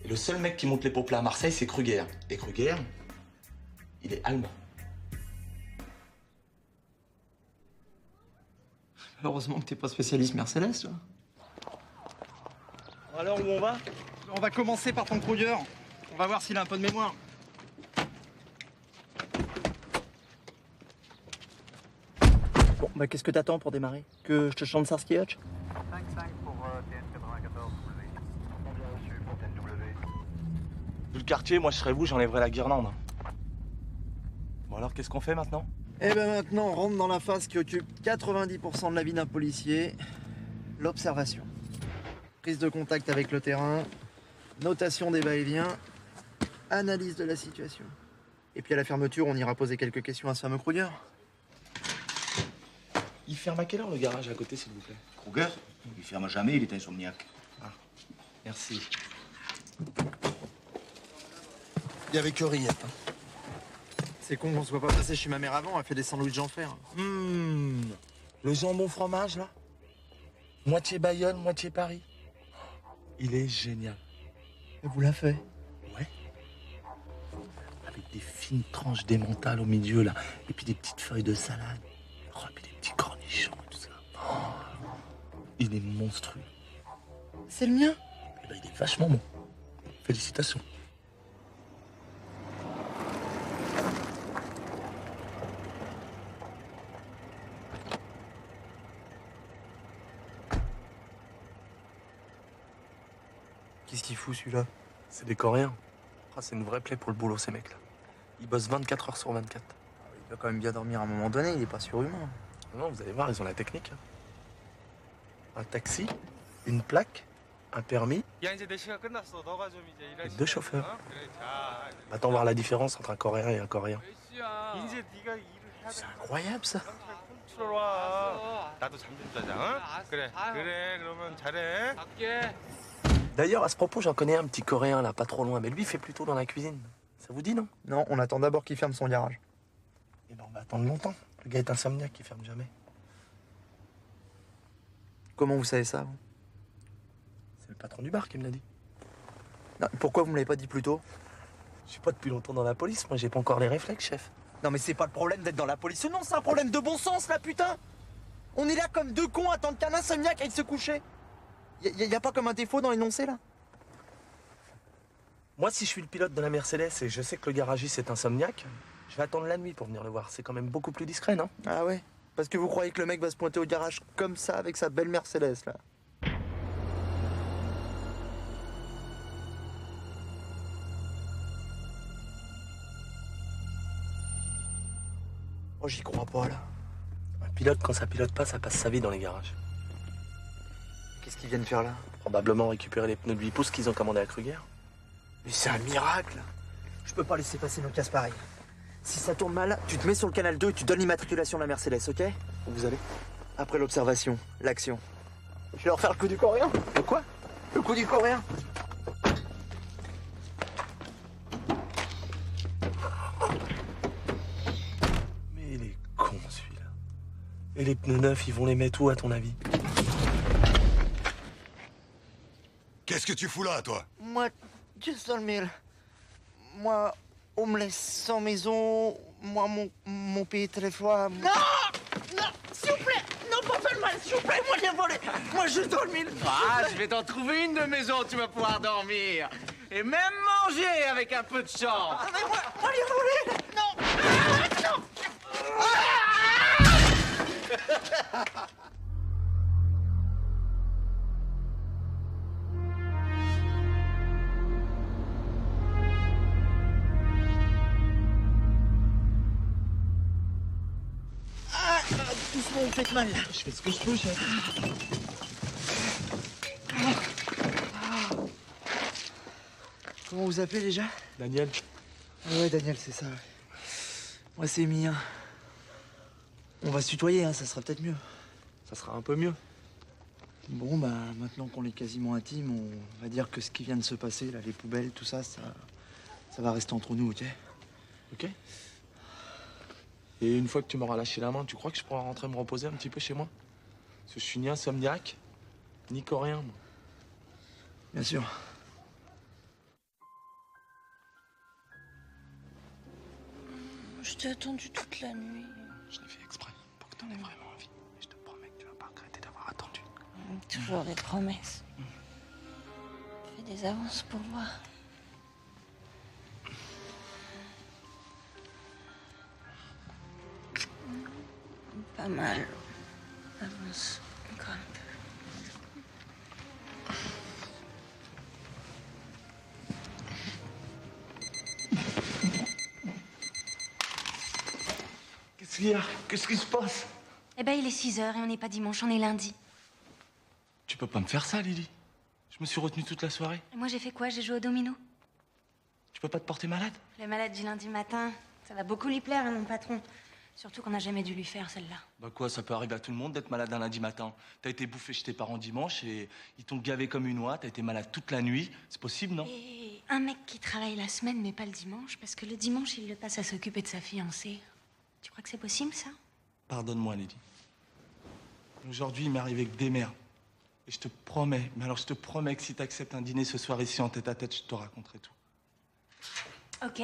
Et le seul mec qui monte les pots plats à Marseille, c'est Kruger. Et Kruger, il est allemand. Heureusement que t'es pas spécialiste Mercedes, toi. Alors, où on va? On va commencer par ton Kruger. On va voir s'il a un peu de mémoire. Bon, bah qu'est-ce que t'attends pour démarrer? Que je te chante Starsky Hutch? 5-5 pour TS94, combien reçu pour TNW? Vu le quartier, moi je serais vous, j'enlèverais la guirlande. Bon alors, qu'est-ce qu'on fait maintenant? Eh ben maintenant, on rentre dans la phase qui occupe 90% de la vie d'un policier, l'observation. Prise de contact avec le terrain, notation des va-et-vient, analyse de la situation. Et puis à la fermeture, on ira poser quelques questions à ce fameux Kruger. Il ferme à quelle heure le garage à côté, s'il vous plaît? Kruger, il ferme jamais, il est insomniaque. Ah, merci. Il y avait que rillettes. Hein. C'est con qu'on se voit pas passer chez ma mère avant, elle fait des sandwichs en fer. Le jambon fromage, là? Moitié Bayonne, moitié Paris. Il est génial. Et vous l'a fait? Ouais. Avec des fines tranches d'émental au milieu, là. Et puis des petites feuilles de salade. Oh, et puis des petits cornichons et tout ça. Oh, il est monstrueux. C'est le mien? Eh ben, il est vachement bon. Félicitations. Qu'est-ce qu'il fout, celui-là? C'est des Coréens. Ah, c'est une vraie plaie pour le boulot, ces mecs-là. Ils bossent 24 heures sur 24. Il doit quand même bien dormir à un moment donné, il est pas surhumain. Non, vous allez voir, ils ont la technique. Un taxi, une plaque, un permis, et 2 chauffeurs. Attends voir la différence entre un Coréen et un Coréen. C'est incroyable, ça. 나도 잠 좀 자자, 응? 그래, 그러면 잘해. D'ailleurs, à ce propos, j'en connais un petit Coréen, là, pas trop loin, mais lui, il fait plutôt dans la cuisine. Ça vous dit, non? Non, on attend d'abord qu'il ferme son garage. Eh ben, on va attendre longtemps. Le gars est insomniaque, il ferme jamais. Comment vous savez ça, vous? C'est le patron du bar qui me l'a dit. Non, pourquoi vous me l'avez pas dit plus tôt? Je suis pas depuis longtemps dans la police, moi, j'ai pas encore les réflexes, chef. Non, mais c'est pas le problème d'être dans la police, non, c'est un problème de bon sens, là, putain! On est là comme deux cons à attendre qu'un insomniaque aille se coucher. Y a pas comme un défaut dans l'énoncé, là? Moi, si je suis le pilote de la Mercedes et je sais que le garagiste est insomniaque, je vais attendre la nuit pour venir le voir. C'est quand même beaucoup plus discret, non? Ah ouais? Parce que vous croyez que le mec va se pointer au garage comme ça avec sa belle Mercedes, là? Oh, j'y crois pas, là. Un pilote, quand ça pilote pas, ça passe sa vie dans les garages. Qu'est-ce qu'ils viennent faire là? Probablement récupérer les pneus de 8 pouces qu'ils ont commandés à Kruger. Mais c'est un miracle! Je peux pas laisser passer nos cases pareilles. Si ça tourne mal, tu te mets sur le canal 2 et tu donnes l'immatriculation de la Mercedes, ok? Où vous allez? Après l'observation, l'action. Je vais leur faire le coup du coréen. Le quoi? Le coup du coréen. Mais il est con, celui-là. Et les pneus neufs, ils vont les mettre où, à ton avis? Qu'est-ce que tu fous là, toi? Moi, juste dans le mille. Moi, on me laisse sans maison. Moi, mon pays très froid. Non! Non! S'il vous plaît! Non, pas faire le mal, s'il vous plaît! Moi, j'ai volé! Moi, juste dans le mille! Ah, je vais t'en trouver une de maison où tu vas pouvoir dormir! Et même manger avec un peu de chance! Ah, mais moi, j'ai volé! Non! Ah, non! Doucement, vous faites mal. Je fais ce que je peux, chef. Comment vous appelez déjà? Daniel. Ah ouais, Daniel, c'est ça. Ouais. Moi, c'est Mia. On va se tutoyer, hein, ça sera peut-être mieux. Ça sera un peu mieux. Bon, bah, maintenant qu'on est quasiment intimes, on va dire que ce qui vient de se passer, là, les poubelles, tout ça, ça va rester entre nous, ok? Ok. Et une fois que tu m'auras lâché la main, tu crois que je pourrai rentrer me reposer un petit peu chez moi? Parce que je suis ni insomniaque, ni coréen, moi. Bien sûr. Je t'ai attendu toute la nuit. Je l'ai fait exprès, pour que t'en aies vraiment envie. Et je te promets que tu vas pas regretter d'avoir attendu. Toujours des promesses. Fais des avances pour voir. Pas mal. Avance encore un peu. Qu'est-ce qu'il y a? Qu'est-ce qui se passe? Eh ben, il est 6 h et on n'est pas dimanche, on est lundi. Tu peux pas me faire ça, Lily. Je me suis retenu toute la soirée. Et moi, j'ai fait quoi? J'ai joué au domino. Tu peux pas te porter malade? Le malade du lundi matin, ça va beaucoup lui plaire, hein, mon patron. Surtout qu'on n'a jamais dû lui faire, celle-là. Bah quoi, ça peut arriver à tout le monde d'être malade un lundi matin. T'as été bouffé chez tes parents dimanche et ils t'ont gavé comme une oie, t'as été malade toute la nuit. C'est possible, non? Et un mec qui travaille la semaine, mais pas le dimanche, parce que le dimanche, il le passe à s'occuper de sa fiancée. Tu crois que c'est possible, ça? Pardonne-moi, Lily. Aujourd'hui, il m'est arrivé que des merdes. Et je te promets, mais alors je te promets que si t'acceptes un dîner ce soir ici en tête-à-tête, je te raconterai tout. Ok.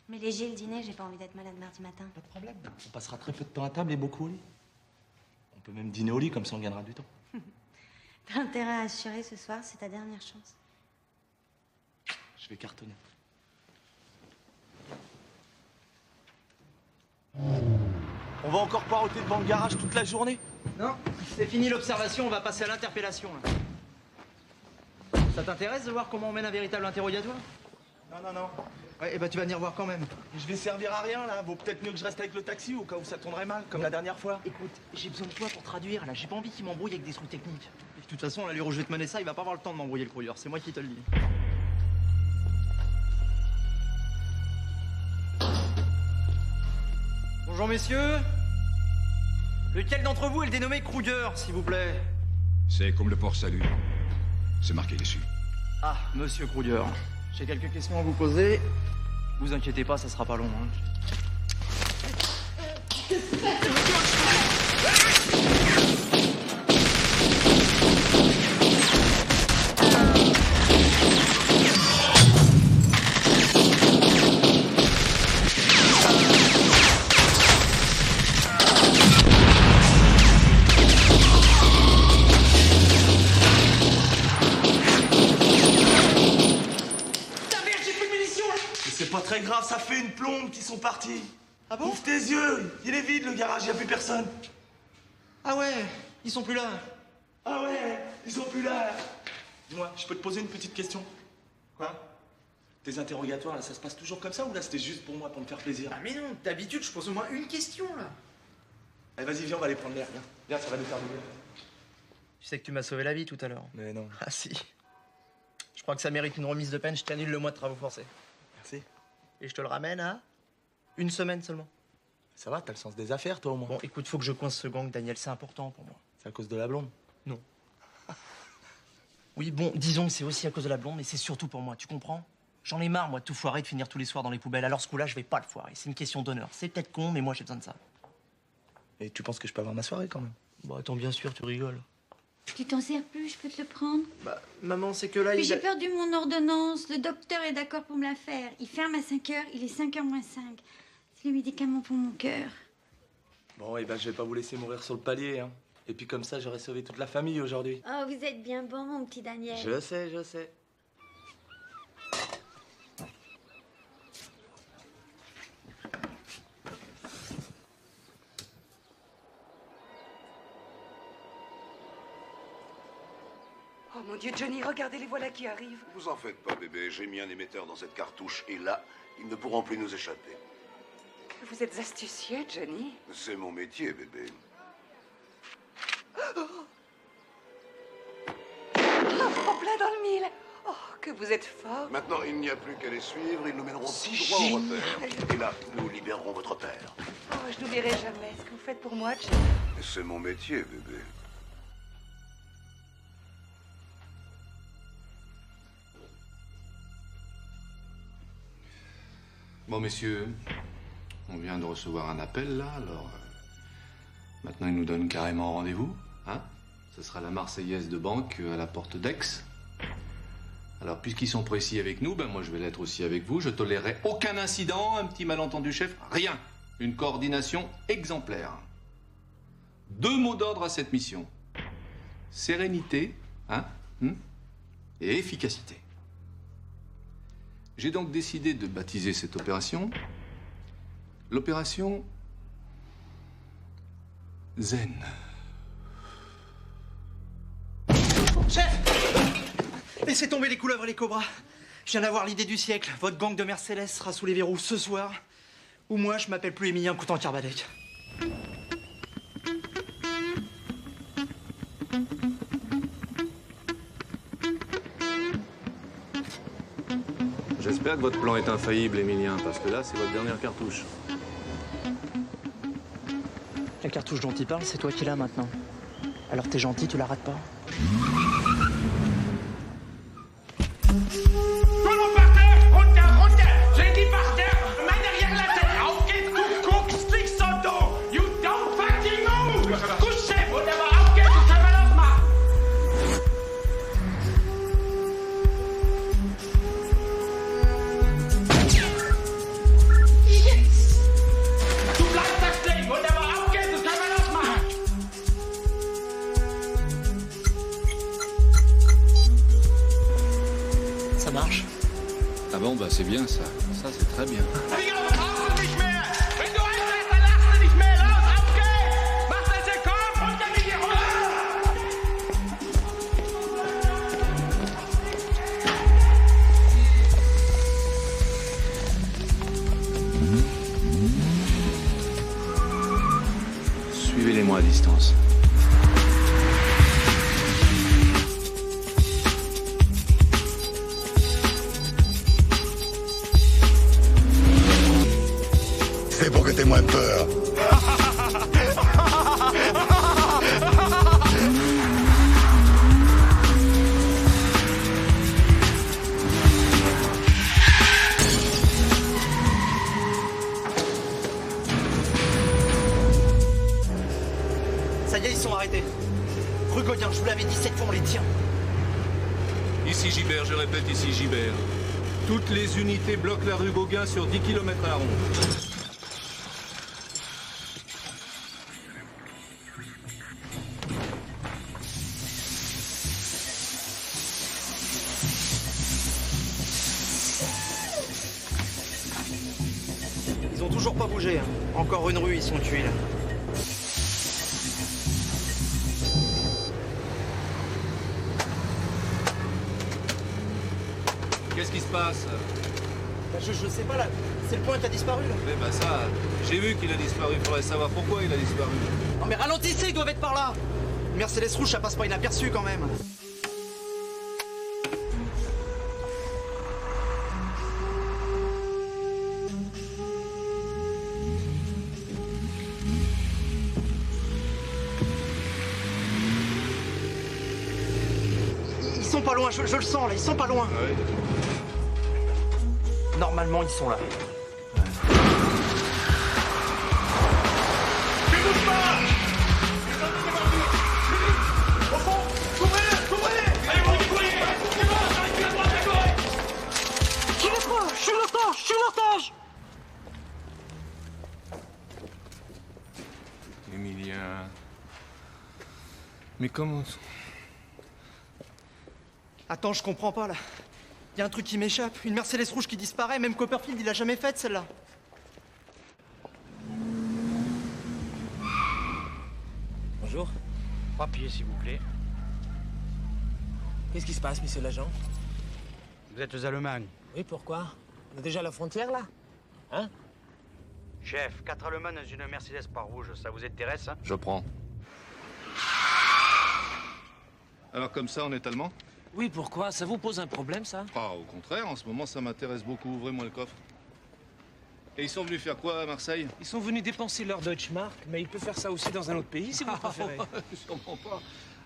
Mais léger le dîner, j'ai pas envie d'être malade mardi matin. Pas de problème. On passera très peu de temps à table et beaucoup au lit. On peut même dîner au lit, comme ça on gagnera du temps. T'as intérêt à assurer ce soir, c'est ta dernière chance. Je vais cartonner. On va encore poireauter devant le garage toute la journée? Non, c'est fini l'observation, on va passer à l'interpellation. Ça t'intéresse de voir comment on mène un véritable interrogatoire? Non. Ouais, et bah tu vas venir voir quand même. Je vais servir à rien, là. Vaut peut-être mieux que je reste avec le taxi au cas où ça tournerait mal, comme la dernière fois. Écoute, j'ai besoin de toi pour traduire, là. J'ai pas envie qu'il m'embrouille avec des trucs techniques. Et de toute façon, l'allure où je vais te mener ça, il va pas avoir le temps de m'embrouiller le courrier. C'est moi qui te le dis. Bonjour, messieurs. Lequel d'entre vous est le dénommé Kruger, s'il vous plaît? C'est comme le port salut. C'est marqué dessus. Ah, monsieur Kruger, j'ai quelques questions à vous poser. Vous inquiétez pas, ça sera pas long. Hein. Pas très grave, ça fait une plombe qu'ils sont partis. Ah bon? Ouvre tes yeux, il est vide le garage, il n'y a plus personne. Ah ouais, ils sont plus là. Ah ouais, ils sont plus là. Dis-moi, je peux te poser une petite question? Quoi? Tes interrogatoires, là, ça se passe toujours comme ça ou là c'était juste pour moi, pour me faire plaisir? Ah mais non, d'habitude je pose au moins une question là. Allez, vas-y, viens, on va aller prendre l'air, viens. Viens, ça va nous faire du bien. Tu sais que tu m'as sauvé la vie tout à l'heure. Mais non. Ah si. Je crois que ça mérite une remise de peine, je t'annule le mois de travaux forcés. Merci. Et je te le ramène à 1 semaine seulement. Ça va, t'as le sens des affaires, toi, au moins. Bon, écoute, faut que je coince ce gang, Daniel, c'est important pour moi. C'est à cause de la blonde? Non. Oui, bon, disons que c'est aussi à cause de la blonde, mais c'est surtout pour moi, tu comprends? J'en ai marre, moi, de tout foirer, de finir tous les soirs dans les poubelles. Alors ce coup-là, je vais pas le foirer. C'est une question d'honneur. C'est peut-être con, mais moi, j'ai besoin de ça. Et tu penses que je peux avoir ma soirée, quand même? Bon, attends, bien sûr, tu rigoles. Tu t'en sers plus, je peux te le prendre. Bah, maman, c'est que là, Puis j'ai perdu mon ordonnance. Le docteur est d'accord pour me la faire. Il ferme à 5 h, il est 5 h moins 5. C'est le médicament pour mon cœur. Bon, eh ben, je vais pas vous laisser mourir sur le palier, hein. Et puis comme ça, j'aurais sauvé toute la famille aujourd'hui. Oh, vous êtes bien bon, mon petit Daniel. Je sais, je sais. Oh mon Dieu, Johnny, regardez, les voilà qui arrivent. Vous en faites pas, bébé. J'ai mis un émetteur dans cette cartouche et là, ils ne pourront plus nous échapper. Vous êtes astucieux, Johnny. C'est mon métier, bébé. Oh, en plein dans le mille. Oh, que vous êtes fort. Maintenant, il n'y a plus qu'à les suivre. Ils nous mèneront tout droit au repère. Et là, nous libérerons votre père. Oh, je n'oublierai jamais ce que vous faites pour moi, Johnny. C'est mon métier, bébé. Bon, messieurs, on vient de recevoir un appel, là, alors... maintenant, ils nous donnent carrément rendez-vous, hein? Ce sera la Marseillaise de banque à la porte d'Aix. Alors, puisqu'ils sont précis avec nous, ben moi, je vais l'être aussi avec vous. Je tolérerai aucun incident, un petit malentendu, chef, rien. Une coordination exemplaire. 2 mots d'ordre à cette mission. Sérénité, hein? Et efficacité. J'ai donc décidé de baptiser cette opération l'opération Zen. Chef! Laissez tomber les couleuvres et les cobras. Je viens d'avoir l'idée du siècle. Votre gang de Mercedes sera sous les verrous ce soir. Ou moi, je m'appelle plus Émilien Coutan Carbadec. J'espère que votre plan est infaillible, Émilien, parce que là, c'est votre dernière cartouche. La cartouche dont il parle, c'est toi qui l'as maintenant. Alors t'es gentil, tu la rates pas. Tout par terre, runter. J'ai dit par terre, main derrière la tête. Ok, cook, stick son dos. You don't fucking move. Couchez, vous d'abord. Ok, tout ça va l'autre. Yes. Tout like that thing, vous d'abord. Ok, tout ça va l'autre. Ça marche. Ah bon, bah c'est bien ça. Ça, c'est très bien. Suivez-les-moi à distance. C'est pour que t'aies moins peur. Allez, tiens. Ici Gibert, je répète, ici Gibert. Toutes les unités bloquent la rue Gauguin sur 10 km à la ronde. Ils ont toujours pas bougé. Hein. Encore une rue, ils sont tués là. Qu'est-ce qui se passe? Bah, je sais pas là. C'est le point qui a disparu là. Eh ben ça, j'ai vu qu'il a disparu. Faudrait savoir pourquoi il a disparu. Non mais ralentissez, ils doivent être par là. Une Mercedes rouge, ça passe pas inaperçu quand même. Ils sont pas loin, je le sens là, ils sont pas loin. Ah oui. Normalement, ils sont là. Au fond, couvrez-le, couvrez-le. Allez, vous décourez. C'est bon, j'arrive plus à droite, d'accord. Tirez-moi, je suis l'otage. Emilien. Mais comment... Attends, je comprends pas là. Y a un truc qui m'échappe, une Mercedes rouge qui disparaît, même Copperfield il a jamais faite celle-là. Bonjour. Papier, s'il vous plaît. Qu'est-ce qui se passe, monsieur l'agent? Vous êtes aux Allemagne. Oui, pourquoi? On est déjà à la frontière, là? Hein? Chef, 4 Allemands dans une Mercedes pas rouge, ça vous intéresse, hein? Je prends. Alors comme ça, on est allemand? Oui, pourquoi? Ça vous pose un problème, ça? Ah, au contraire, en ce moment, ça m'intéresse beaucoup. Ouvrez-moi le coffre. Et ils sont venus faire quoi à Marseille? Ils sont venus dépenser leur Deutschmark, mais ils peuvent faire ça aussi dans un autre pays, si vous préférez. Sûrement pas.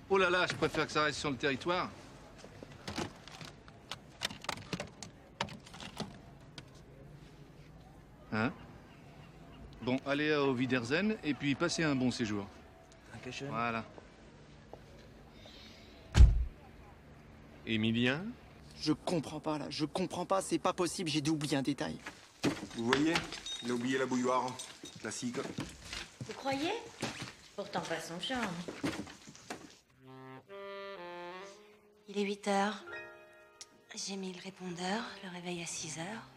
Oh là là, je préfère que ça reste sur le territoire. Hein? Bon, allez au Wiedersehen et puis passez un bon séjour. Dankeschön. Voilà. Emilien? Je comprends pas là, je comprends pas, c'est pas possible, j'ai dû oublier un détail. Vous voyez, il a oublié la bouilloire. Classique. Vous croyez? Pourtant pas son charme. Il est 8 heures. J'ai mis le répondeur, le réveil à 6 heures.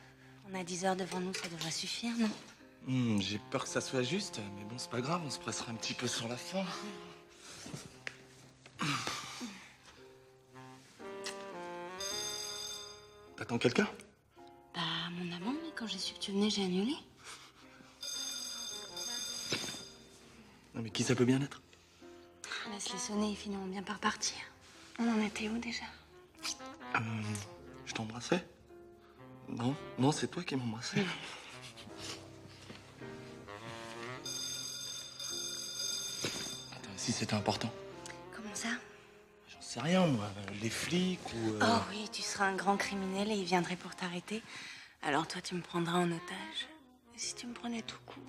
On a 10 heures devant nous, ça devrait suffire, non? J'ai peur que ça soit juste, mais bon, c'est pas grave, on se pressera un petit peu sur la fin. T'attends quelqu'un? Bah, mon amant, mais quand j'ai su que tu venais, j'ai annulé. Non, mais qui ça peut bien être? Laisse-les sonner et finiront bien par partir. On en était où déjà? Je t'embrassais? Non, non, c'est toi qui m'embrassais. Attends, si c'était important. Comment ça? J'en sais rien, moi. Les flics ou... Oh oui, tu seras un grand criminel et ils viendraient pour t'arrêter. Alors toi, tu me prendras en otage. Et si tu me prenais tout court?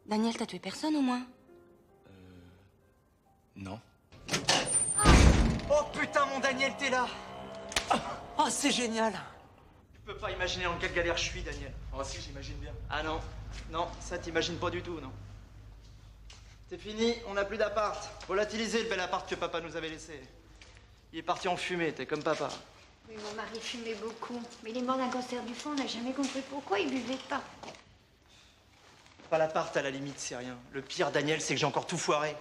Daniel, t'as tué personne au moins? Non. Oh putain, mon Daniel, t'es là. Oh, c'est génial. Tu peux pas imaginer dans quelle galère je suis, Daniel. Oh si, j'imagine bien. Ah non, non, ça t'imagines pas du tout, non. C'est fini, on n'a plus d'appart. Volatilisé le bel appart que papa nous avait laissé. Il est parti en fumée, t'es comme papa. Oui, mon mari fumait beaucoup. Mais il est mort d'un cancer du foie, on n'a jamais compris pourquoi il buvait pas. Pas l'appart, à la limite, c'est rien. Le pire, Daniel, c'est que j'ai encore tout foiré.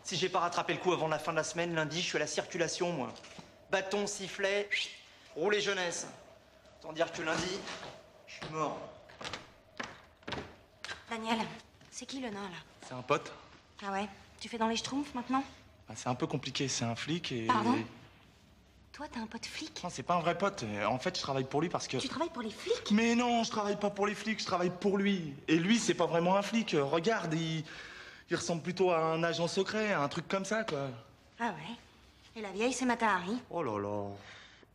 Si j'ai pas rattrapé le coup avant la fin de la semaine, lundi, je suis à la circulation, moi. Bâton, sifflet, rouler jeunesse. Autant dire que lundi, je suis mort. Daniel, c'est qui le nain là? C'est un pote. Ah ouais? Tu fais dans les schtroumpfs maintenant? Bah, c'est un peu compliqué, c'est un flic et... Pardon? Toi, t'as un pote flic? Non, c'est pas un vrai pote. En fait, je travaille pour lui parce que... Tu travailles pour les flics? Mais non, je travaille pas pour les flics, je travaille pour lui. Et lui, c'est pas vraiment un flic. Regarde, il ressemble plutôt à un agent secret, un truc comme ça, quoi. Ah ouais? Et la vieille, c'est Mata Hari? Oh là là.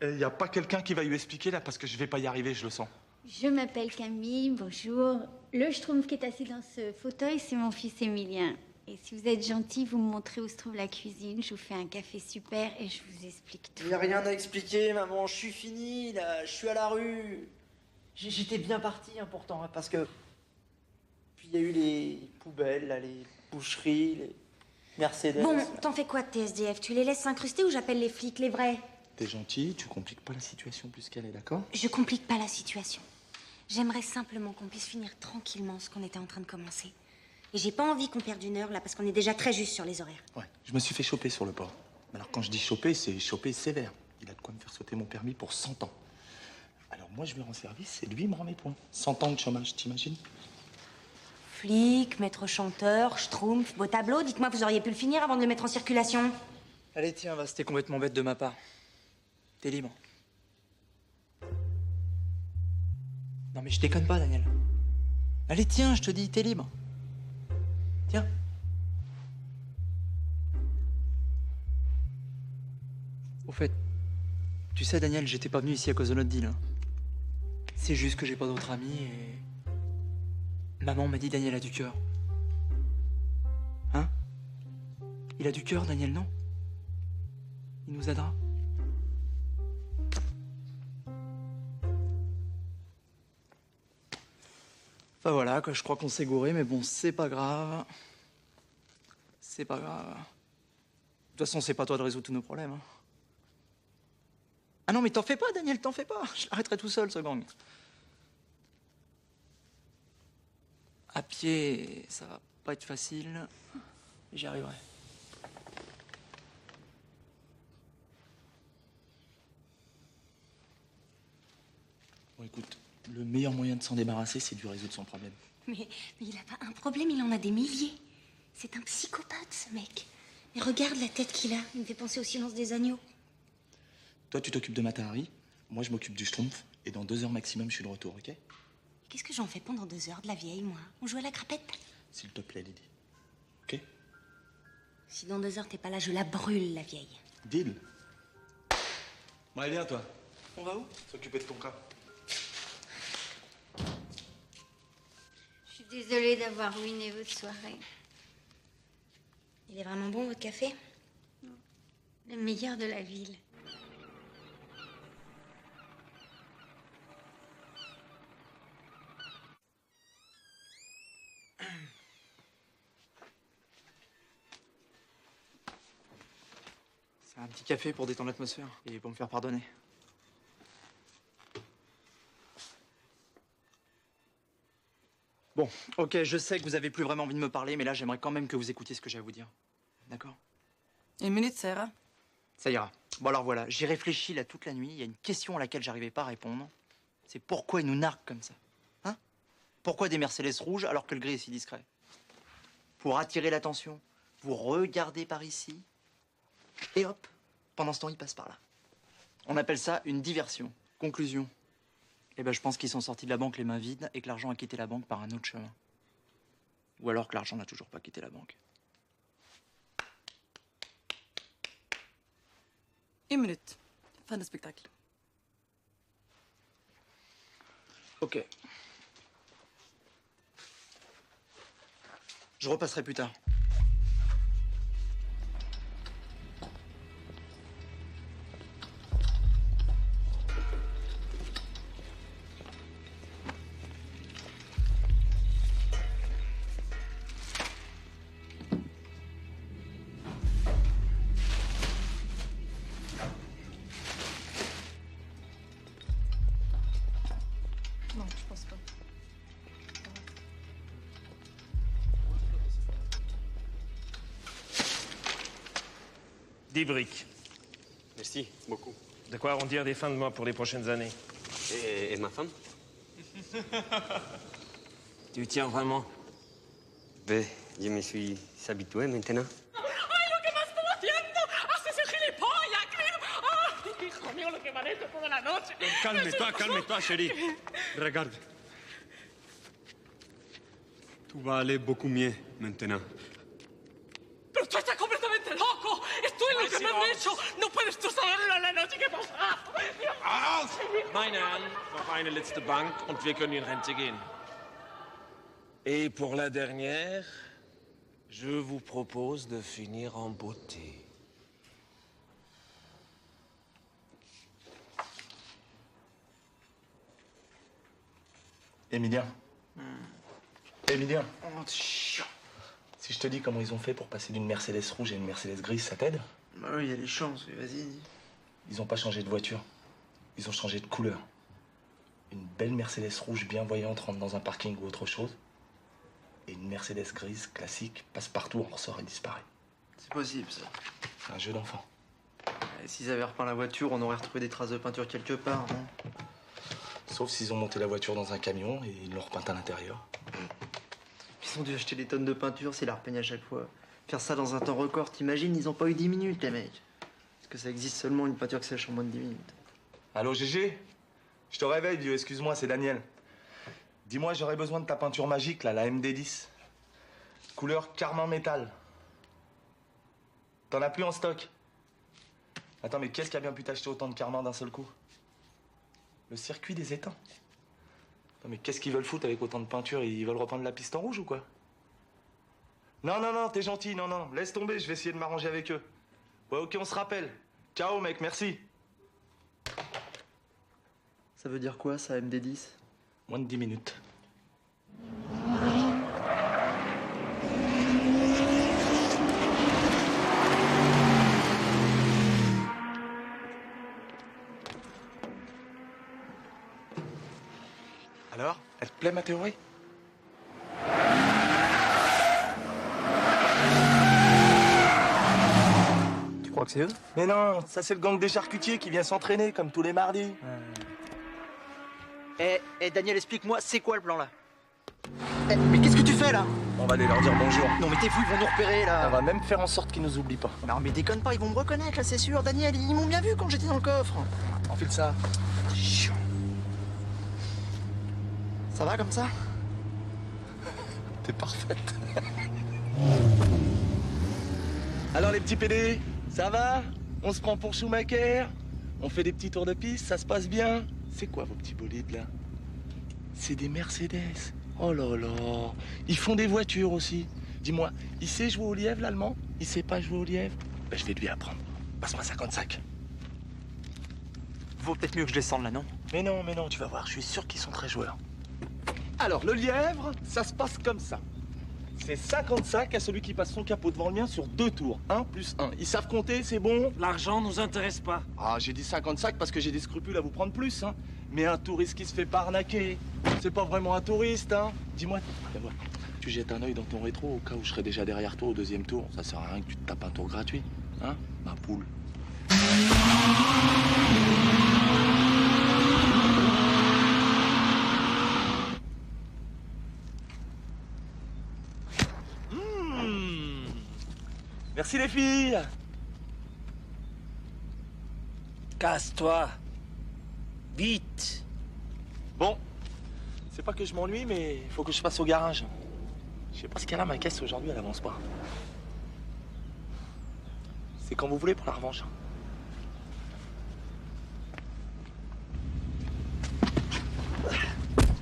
Il y a pas quelqu'un qui va lui expliquer, là, parce que je vais pas y arriver, je le sens. Je m'appelle Camille, bonjour. Le schtroumpf qui est assis dans ce fauteuil, c'est mon fils Emilien. Et si vous êtes gentil, vous me montrez où se trouve la cuisine, je vous fais un café super et je vous explique tout. Il n'y a rien à expliquer, maman. Je suis fini, là. Je suis à la rue. J'étais bien parti, hein, pourtant, hein, parce que... Puis il y a eu les poubelles, là, les boucheries, les Mercedes. Bon, t'en fais quoi de tes SDF? Tu les laisses s'incruster ou j'appelle les flics, les vrais? T'es gentil, tu compliques pas la situation plus qu'elle est, d'accord? Je complique pas la situation. J'aimerais simplement qu'on puisse finir tranquillement ce qu'on était en train de commencer. Et j'ai pas envie qu'on perde une heure, là, parce qu'on est déjà très juste sur les horaires. Ouais, je me suis fait choper sur le port. Mais alors, quand je dis choper, c'est choper sévère. Il a de quoi me faire sauter mon permis pour 100 ans. Alors, moi, je lui rends service et lui, il me rend mes points. 100 ans de chômage, t'imagines? Flic, maître chanteur, schtroumpf, beau tableau. Dites-moi, vous auriez pu le finir avant de le mettre en circulation. Allez, tiens, va, c'était complètement bête de ma part. T'es libre. Non, mais je déconne pas, Daniel. Allez, tiens, je te dis, t'es libre. Tiens. Au fait, tu sais, Daniel, j'étais pas venu ici à cause de notre deal. Hein. C'est juste que j'ai pas d'autres amis et... Maman m'a dit Daniel a du cœur. Hein? Il a du cœur, Daniel, non? Il nous aidera. Enfin voilà, quoi, je crois qu'on s'est gouré, mais bon, c'est pas grave. C'est pas grave. De toute façon, c'est pas toi de résoudre tous nos problèmes. Hein. Ah non, mais t'en fais pas, Daniel, t'en fais pas. Je l'arrêterai tout seul, ce gang. À pied, ça va pas être facile. J'y arriverai. Bon, écoute, le meilleur moyen de s'en débarrasser, c'est de lui résoudre son problème. Mais il a pas un problème, il en a des milliers. C'est un psychopathe, ce mec. Mais regarde la tête qu'il a. Il me fait penser au silence des agneaux. Toi, tu t'occupes de Matahari, moi, je m'occupe du Schtroumpf, et dans 2 heures maximum, je suis de retour, ok? Qu'est-ce que j'en fais pendant 2 heures de la vieille, moi? On joue à la crapette? S'il te plaît, Lydie. Ok? Si dans 2 heures, t'es pas là, je la brûle, la vieille. Deal. Bon, allez, viens, toi. On va où? S'occuper de ton cas. Je suis désolée d'avoir ruiné votre soirée. Il est vraiment bon, votre café? Le meilleur de la ville. C'est un petit café pour détendre l'atmosphère et pour me faire pardonner. Bon, ok, je sais que vous avez plus vraiment envie de me parler, mais là, j'aimerais quand même que vous écoutiez ce que j'ai à vous dire. D'accord? Une minute, ça ira? Ça ira. Bon, alors voilà, j'y réfléchis là toute la nuit. Il y a une question à laquelle j'arrivais pas à répondre. C'est pourquoi ils nous narguent comme ça? Hein? Pourquoi des Mercedes rouges alors que le gris est si discret? Pour attirer l'attention. Vous regardez par ici. Et hop, pendant ce temps, ils passent par là. On appelle ça une diversion. Conclusion. Eh ben, je pense qu'ils sont sortis de la banque les mains vides et que l'argent a quitté la banque par un autre chemin. Ou alors que l'argent n'a toujours pas quitté la banque. Une minute. Fin de spectacle. Ok. Je repasserai plus tard. Non, je pense pas. Des briques. Merci beaucoup. De quoi arrondir des fins de mois pour les prochaines années. Et ma femme? Tu tiens vraiment? Ben, je me suis habitué maintenant. ¡Ay, lo que me están haciendo! ¡Haces el gilipollas, creo! ¡Ay, hijo mío, lo que me han hecho toda la noche! Calme-toi, chérie. Regarde. Tout va aller beaucoup mieux maintenant. ¡Pero tú estás completamente loco! ¡Esto es lo que me han hecho! ¡No puedes tú saberlo en la noche que pasa! Meine Herren, noch eine letzte Bank und wir können in Rente gehen. Et pour la dernière, Je vous propose de finir en beauté. Emilien. Emilien. Si je te dis comment ils ont fait pour passer d'une Mercedes rouge à une Mercedes grise, ça t'aide? Bah oui, il y a les chances, mais vas-y. Ils ont pas changé de voiture. Ils ont changé de couleur. Une belle Mercedes rouge bien voyante rentre dans un parking ou autre chose. Et une Mercedes grise classique passe partout, en ressort et disparaît. C'est possible, ça. C'est un jeu d'enfant. Et s'ils avaient repeint la voiture, on aurait retrouvé des traces de peinture quelque part, non? Sauf s'ils ont monté la voiture dans un camion et ils l'ont repeinte à l'intérieur. Ils ont dû acheter des tonnes de peinture s'ils la repeignent à chaque fois. Faire ça dans un temps record, t'imagines, ils ont pas eu 10 minutes, les mecs. Parce que ça existe seulement une peinture qui sèche en moins de 10 minutes. Allô, Gégé? Je te réveille, vieux, excuse-moi, c'est Daniel. Dis-moi, j'aurais besoin de ta peinture magique, là, la MD10. Couleur carmin métal. T'en as plus en stock? Attends, mais qu'est-ce qui a bien pu t'acheter autant de carmin d'un seul coup? Le circuit des étangs. Attends, mais qu'est-ce qu'ils veulent foutre avec autant de peinture? Ils veulent repeindre la piste en rouge ou quoi? Non, non, non, t'es gentil, non, non, laisse tomber, je vais essayer de m'arranger avec eux. Ouais, ok, on se rappelle. Ciao, mec, merci. Ça veut dire quoi, ça, MD10? Moins de 10 minutes. Alors, elle te plaît ma théorie? Tu crois que c'est eux? Mais non, ça c'est le gang des charcutiers qui vient s'entraîner comme tous les mardis. Daniel, explique-moi, c'est quoi le plan là? Mais qu'est-ce que tu fais là? On va aller leur dire bonjour. Non mais t'es fou, ils vont nous repérer là. On va même faire en sorte qu'ils nous oublient pas. Non mais déconne pas, ils vont me reconnaître là, c'est sûr. Daniel, ils m'ont bien vu quand j'étais dans le coffre. Enfile ça. C'est chiant. Ça va comme ça? T'es parfaite. Alors les petits PD, ça va? On se prend pour Schumacher? On fait des petits tours de piste, ça se passe bien? C'est quoi vos petits bolides là? C'est des Mercedes. Oh là là. Ils font des voitures aussi. Dis-moi, il sait jouer au lièvre l'allemand? Il sait pas jouer au lièvre? Ben, je vais lui apprendre. Passe-moi 55. Vaut peut-être mieux que je descende là, non? Mais non, tu vas voir, je suis sûr qu'ils sont très joueurs. Alors, le lièvre, ça se passe comme ça. C'est 55 à celui qui passe son capot devant le mien sur 2 tours. 1 plus 1. Ils savent compter, c'est bon? L'argent nous intéresse pas. Ah, j'ai dit 55 parce que j'ai des scrupules à vous prendre plus, hein. Mais un touriste qui se fait pas arnaquer, c'est pas vraiment un touriste, hein. Dis-moi, tu jettes un œil dans ton rétro au cas où je serais déjà derrière toi au 2e tour. Ça sert à rien que tu te tapes un tour gratuit, hein, ma poule. Merci les filles. Casse-toi. Vite. Bon, c'est pas que je m'ennuie, mais il faut que je passe au garage. Je sais pas ce qu'elle a, ma caisse aujourd'hui, elle avance pas. C'est quand vous voulez pour la revanche.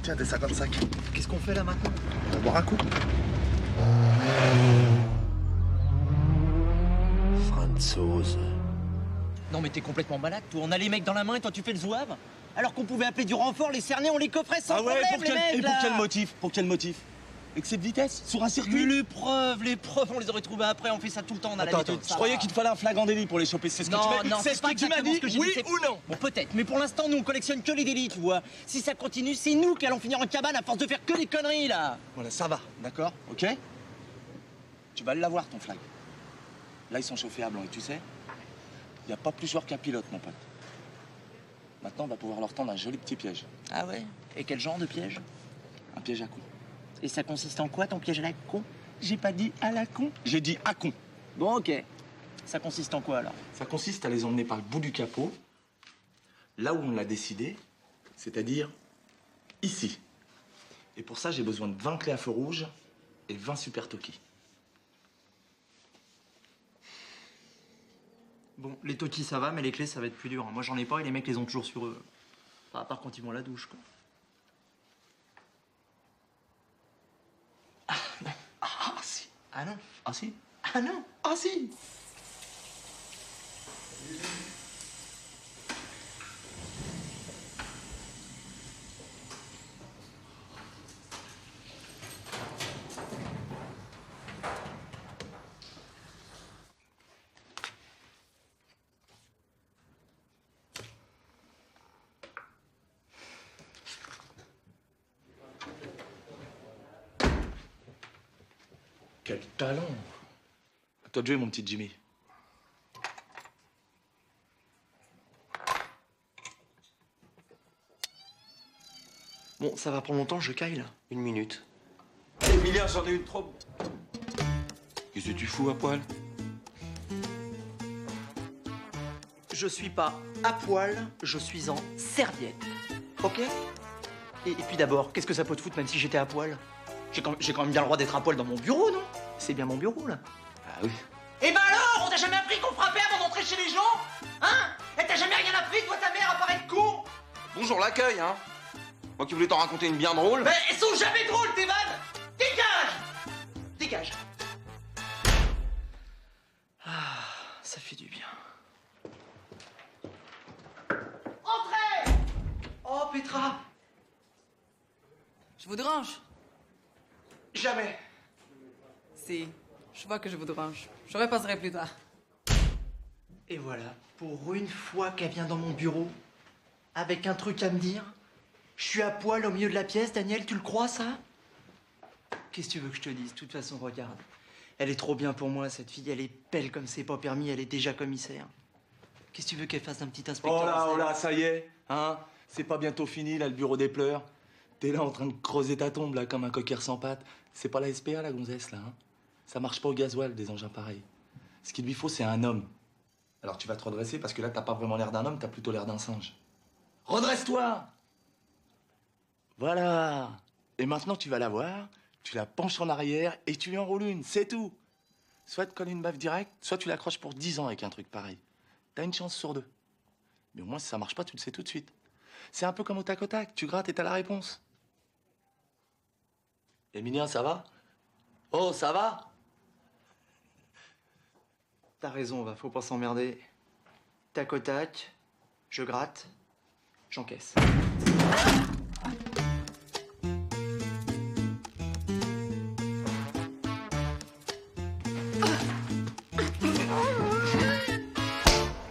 Tiens, des 55. Qu'est-ce qu'on fait là maintenant? On va boire un coup. Franzose. Non mais t'es complètement malade, toi. On a les mecs dans la main et toi tu fais le zouave? Alors qu'on pouvait appeler du renfort, les cerner, on les coffrait sans problème, les mecs, et là. pour quel motif? Pour quel motif? Excès de vitesse? Sur un circuit? Mais les preuves, on les aurait trouvées après, on fait ça tout le temps, on a l'habitude. Je croyais qu'il te fallait un flagrant délit pour les choper, c'est ce que tu m'as dit? Non, C'est ce que tu m'as dit, oui ou non? Bon, peut-être, mais pour l'instant, nous, on collectionne que les délits, tu vois. Si ça continue, c'est nous qui allons finir en cabane à force de faire que des conneries, là. Voilà, ça va, d'accord? Ok? Tu vas l'avoir, ton flag. Là, ils sont chauffés à blanc, et tu sais, il n'y a pas plus joueur qu'un pilote, mon pote. Maintenant, on va pouvoir leur tendre un joli petit piège. Ah ouais? Et quel genre de piège? Un piège à con. Et ça consiste en quoi, ton piège à la con? J'ai pas dit à la con. J'ai dit à con. Bon, ok. Ça consiste en quoi, alors? Ça consiste à les emmener par le bout du capot, là où on l'a décidé, c'est-à-dire ici. Et pour ça, j'ai besoin de 20 clés à feu rouge et 20 super Toki. Bon, les Toki ça va, mais les clés ça va être plus dur. Moi j'en ai pas et les mecs les ont toujours sur eux. Enfin, à part quand ils vont à la douche, quoi. Ah non. Ah si. Ah non? Ah si? Ah non? Ah si! Quel talent! À toi de jouer, mon petit Jimmy. Bon, ça va prendre longtemps, je caille là. 1 minute. Emilien, j'en ai une trop. Qu'est-ce que tu fous à poil? Je suis pas à poil, je suis en serviette. Ok? Et puis d'abord, qu'est-ce que ça peut te foutre même si j'étais à poil? J'ai quand même bien le droit d'être à poil dans mon bureau, non? C'est bien mon bureau, là. Ah oui. Eh ben alors, on t'a jamais appris qu'on frappait avant d'entrer chez les gens? Hein? Et t'as jamais rien appris, toi, ta mère, à part être con? Bonjour l'accueil, hein. Moi qui voulais t'en raconter une bien drôle. Mais elles sont jamais drôles, tes vannes! Dégage! Dégage. Ah, ça fait du bien. Entrez! Oh, Petra! Je vous dérange? Jamais. Si, je vois que je vous dérange. Je repasserai plus tard. Et voilà, pour une fois qu'elle vient dans mon bureau, avec un truc à me dire, je suis à poil au milieu de la pièce, Daniel, tu le crois, ça? Qu'est-ce que tu veux que je te dise? De toute façon, regarde. Elle est trop bien pour moi, cette fille. Elle est belle comme c'est pas permis, elle est déjà commissaire. Qu'est-ce que tu veux qu'elle fasse d'un petit inspecteur? Oh là, ça y est, hein? C'est pas bientôt fini, là, le bureau des pleurs. T'es là en train de creuser ta tombe, là, comme un coquillard sans pattes. C'est pas la SPA, la gonzesse, là, hein? Ça marche pas au gasoil, des engins pareils. Ce qu'il lui faut, c'est un homme. Alors tu vas te redresser, parce que là, t'as pas vraiment l'air d'un homme, t'as plutôt l'air d'un singe. Redresse-toi! Voilà! Et maintenant, tu vas la voir, tu la penches en arrière et tu lui enroules une, c'est tout! Soit tu colles une baffe directe, soit tu l'accroches pour 10 ans avec un truc pareil. T'as une chance sur 2. Mais au moins, si ça marche pas, tu le sais tout de suite. C'est un peu comme au tac au tac, tu grattes et t'as la réponse. Emilien, ça va? Oh, ça va? T'as raison, va, faut pas s'emmerder. Tac au tac, je gratte, j'encaisse.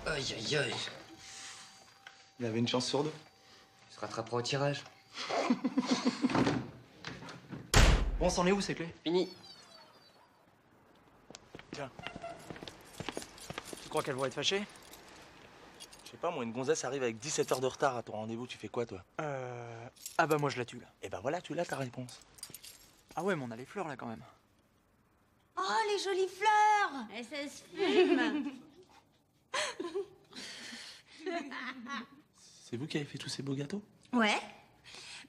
Aïe, aïe, aïe. Il avait une chance sur 2. Il se rattrapera au tirage. Bon, c'en est où ces clés? Fini. Tiens. Tu crois qu'elles vont être fâchées? Je sais pas, moi, une gonzesse arrive avec 17 heures de retard à ton rendez-vous, tu fais quoi, toi? Ah bah moi je la tue là. Eh ben voilà, tu l'as ta réponse. Ah ouais, mais on a les fleurs là quand même. Oh, les jolies fleurs! Et ça se fume. C'est vous qui avez fait tous ces beaux gâteaux? Ouais.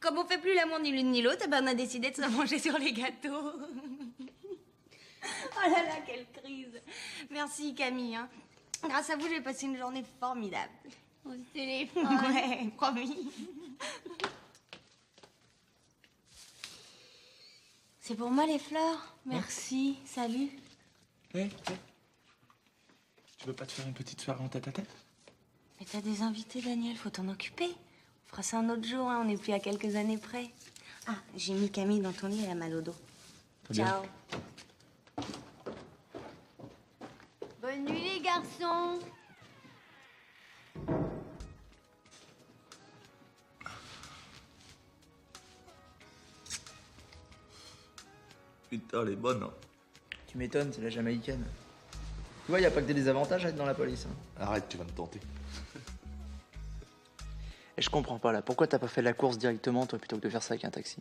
Comme on fait plus l'amour ni l'une ni l'autre, eh ben on a décidé de se manger sur les gâteaux. Oh là là, quelle crise. Merci Camille. Hein. Grâce à vous, j'ai passé une journée formidable. On se téléphone. Ouais, promis. C'est pour moi les fleurs. Merci. Salut. Tu veux pas te faire une petite soirée en tête-à-tête? Mais t'as des invités, Daniel, faut t'en occuper. On fera ça un autre jour, hein. On n'est plus à quelques années près. Ah, j'ai mis Camille dans ton lit, elle a mal au dos. Très bien. Ciao. Bonne nuit les garçons. Putain, elle est bonne, hein. Tu m'étonnes, c'est la Jamaïcaine. Tu vois, y a pas que des désavantages à être dans la police. Hein. Arrête, tu vas me tenter. Et je comprends pas là, pourquoi t'as pas fait la course directement toi plutôt que de faire ça avec un taxi?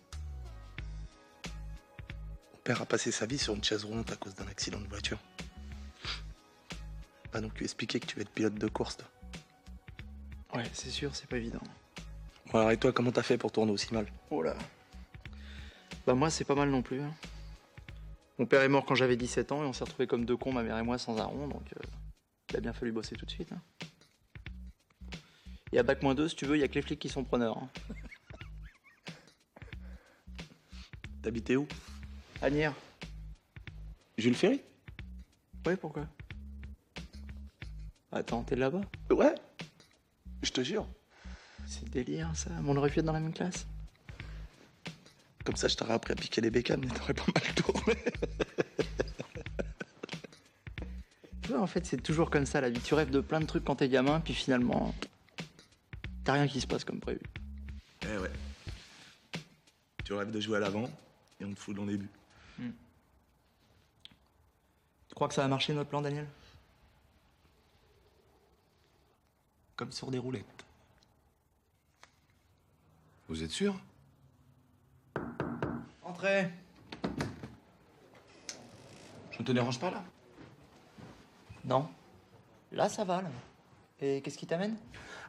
Mon père a passé sa vie sur une chaise roulante à cause d'un accident de voiture. Pas non plus expliquer que tu veux être pilote de course, toi. Ouais, c'est sûr, c'est pas évident. Bon, alors et toi, comment t'as fait pour tourner aussi mal? Oh là. Bah moi, c'est pas mal non plus. Hein. Mon père est mort quand j'avais 17 ans et on s'est retrouvés comme deux cons, ma mère et moi, sans un rond, donc il a bien fallu bosser tout de suite. Hein. Et à Bac-2, si tu veux, il y a que les flics qui sont preneurs. Hein. T'habitais où? Agnières. Jules Ferry? Ouais, pourquoi? Attends, t'es là-bas? Ouais, je te jure. C'est délire, ça. On aurait pu être dans la même classe. Comme ça, je t'aurais appris à piquer les bécanes, mais t'aurais pas mal tourné. Tu vois, en fait, c'est toujours comme ça, la vie. Tu rêves de plein de trucs quand t'es gamin, puis finalement, t'as rien qui se passe comme prévu. Eh ouais. Tu rêves de jouer à l'avant, et on te fout dans les buts. Tu crois que ça va marcher, notre plan, Daniel? Comme sur des roulettes. Vous êtes sûr? Entrez. Je ne te dérange pas, là? Non. Là, ça va, là. Et qu'est-ce qui t'amène?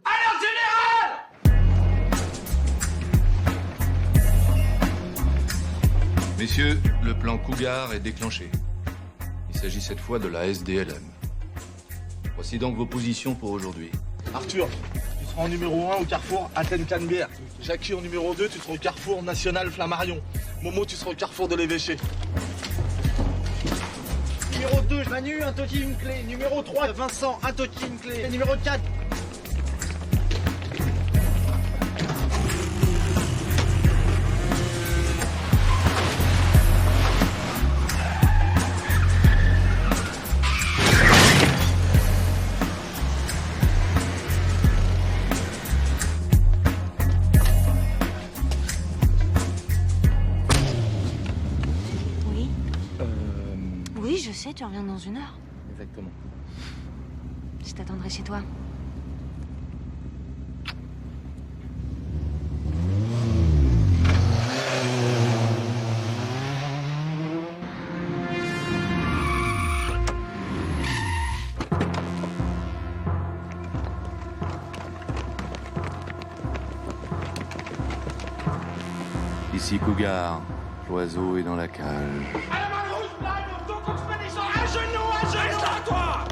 Alors, général! Messieurs, le plan Cougar est déclenché. Il s'agit cette fois de la SDLM. Voici donc vos positions pour aujourd'hui. Arthur, tu seras en numéro 1 au carrefour Athènes-Canebière. Jackie en numéro 2, tu seras au carrefour National Flammarion. Momo, tu seras au carrefour de l'Évêché. Numéro 2, Manu, un toki, une clé. Numéro 3, Vincent, un toki, une clé. Et numéro 4. Oui, je sais, tu reviens dans 1 heure. Exactement. Je t'attendrai chez toi. Ici Cougar. L'oiseau est dans la cage. À genoux, reste là, toi!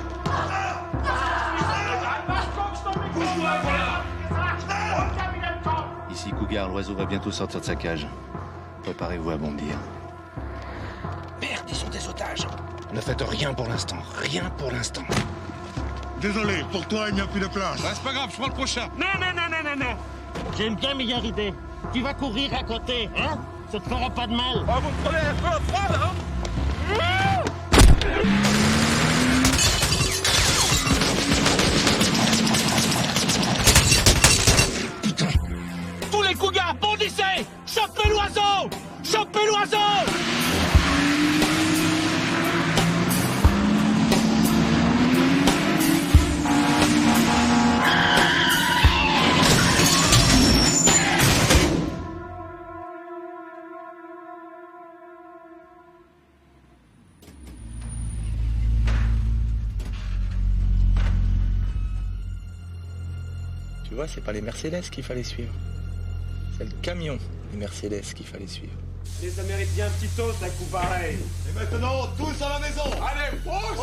Ici Cougar, l'oiseau va bientôt sortir de sa cage. Préparez-vous à bondir. Merde, ils sont des otages. Ne faites rien pour l'instant, rien pour l'instant. Désolé, pour toi, il n'y a plus de place. C'est pas grave, je prends le prochain. Non. J'ai une bien meilleure idée. Tu vas courir à côté, hein? Ça te fera pas de mal. Oh, vous me prenez un peu à froid, là, hein? Tous les cougars, bondissez! Chopez l'oiseau! Chopez l'oiseau! Tu vois, c'est pas les Mercedes qu'il fallait suivre. C'est le camion des Mercedes qu'il fallait suivre. Et ça mérite bien un petit toast, un coup pareil. Et maintenant, tous à la maison. Allez, pousse!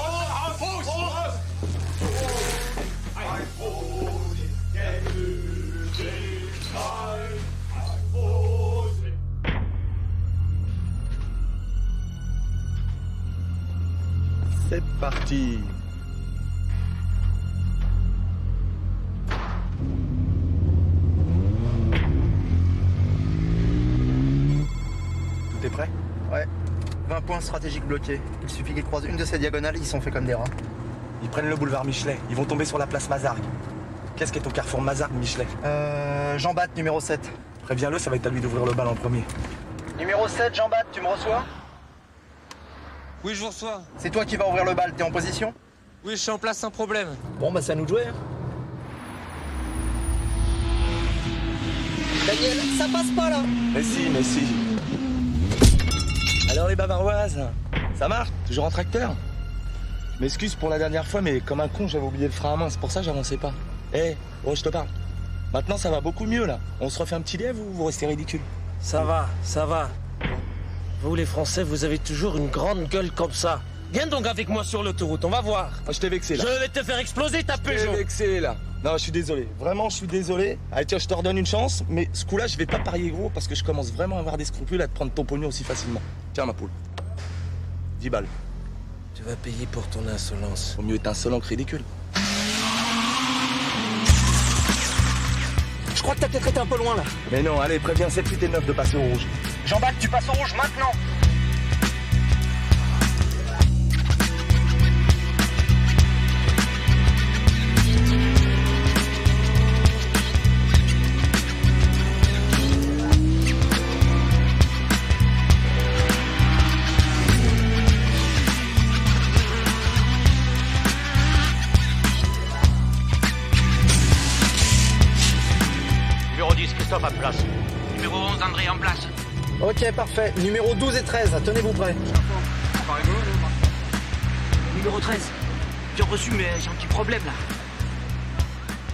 C'est parti. Tout est prêt? Ouais. 20 points stratégiques bloqués. Il suffit qu'ils croisent une de ces diagonales, ils sont faits comme des rats. Ils prennent le boulevard Michelet. Ils vont tomber sur la place Mazargues. Qu'est-ce qui est au carrefour Mazargues-Michelet? Jean-Bat, numéro 7. Préviens-le, ça va être à lui d'ouvrir le bal en premier. Numéro 7, Jean-Bat, tu me reçois? Oui, je vous reçois. C'est toi qui vas ouvrir le bal, t'es en position? Oui, je suis en place sans problème. Bon, bah c'est à nous de jouer. Daniel, ça passe pas là. Mais si. Alors les bavaroises, ça marche? Toujours en tracteur? Je m'excuse pour la dernière fois, mais comme un con, j'avais oublié le frein à main, c'est pour ça que j'avançais pas. Je te parle. Maintenant, ça va beaucoup mieux, là. On se refait un petit lièvre ou vous restez ridicule? Ça va. Vous, les Français, vous avez toujours une grande gueule comme ça. Viens donc avec moi sur l'autoroute, on va voir. Je t'ai vexé, là. Je vais te faire exploser ta Peugeot. Je t'ai vexé, là. Non, je suis désolé. Vraiment, je suis désolé. Allez, tiens, je te redonne une chance, mais ce coup-là, je vais pas parier gros parce que je commence vraiment à avoir des scrupules à te prendre ton pognon aussi facilement. Tiens, ma poule. 10 balles. Tu vas payer pour ton insolence. Vaut mieux être insolent que ridicule. Je crois que t'as peut-être été un peu loin là. Mais non, allez, préviens 7, 8 et 9 de passer au rouge. Jean-Baptiste, tu passes au rouge maintenant. Numéro 10, Christophe à place. Numéro 11, André en place. Ok, parfait. Numéro 12 et 13, tenez-vous prêts. Numéro 13. Bien reçu, mais j'ai un petit problème là.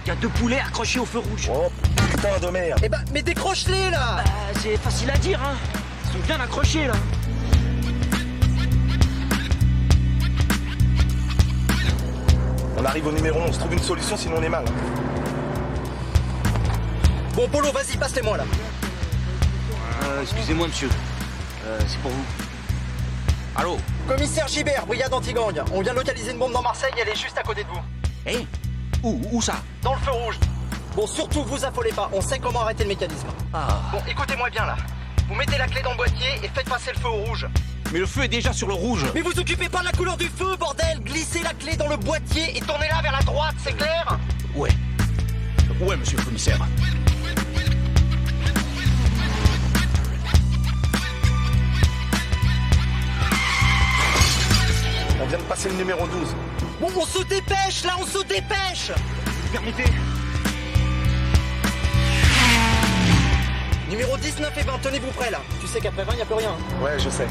Il y a 2 poulets accrochés au feu rouge. Oh putain de merde. Eh ben, mais décroche-les là. C'est facile à dire, hein. Ils sont bien accrochés là. On arrive au numéro 11, trouve une solution sinon on est mal. Bon, Polo, vas-y, passe-les-moi là. Excusez-moi, monsieur. C'est pour vous. Allô? Commissaire Gibert, brigade anti-gang. On vient de localiser une bombe dans Marseille, elle est juste à côté de vous. Eh? Où ça? Dans le feu rouge. Bon, surtout, vous affolez pas, on sait comment arrêter le mécanisme. Bon, écoutez-moi bien là. Vous mettez la clé dans le boîtier et faites passer le feu au rouge. Mais le feu est déjà sur le rouge. Mais vous occupez pas de la couleur du feu, bordel. Glissez la clé dans le boîtier et tournez-la vers la droite, c'est clair? Ouais. Ouais, monsieur le commissaire. On vient de passer le numéro 12. Bon, on se dépêche là, on se dépêche. Permettez. Numéro 19 et 20, tenez-vous prêts là. Tu sais qu'après 20, y a plus rien. Ouais, je sais.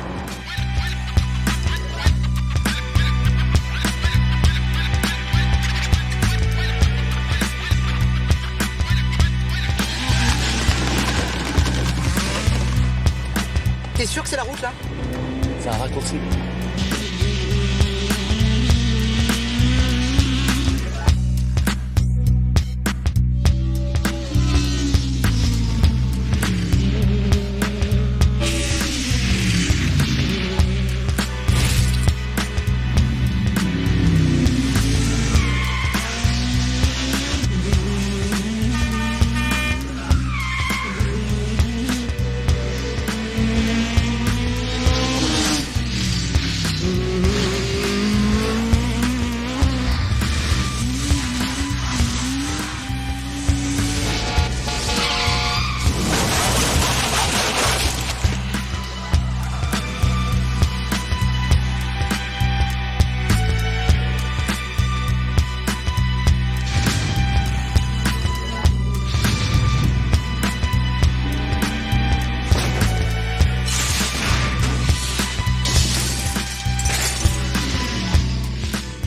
T'es sûr que c'est la route là? C'est un raccourci.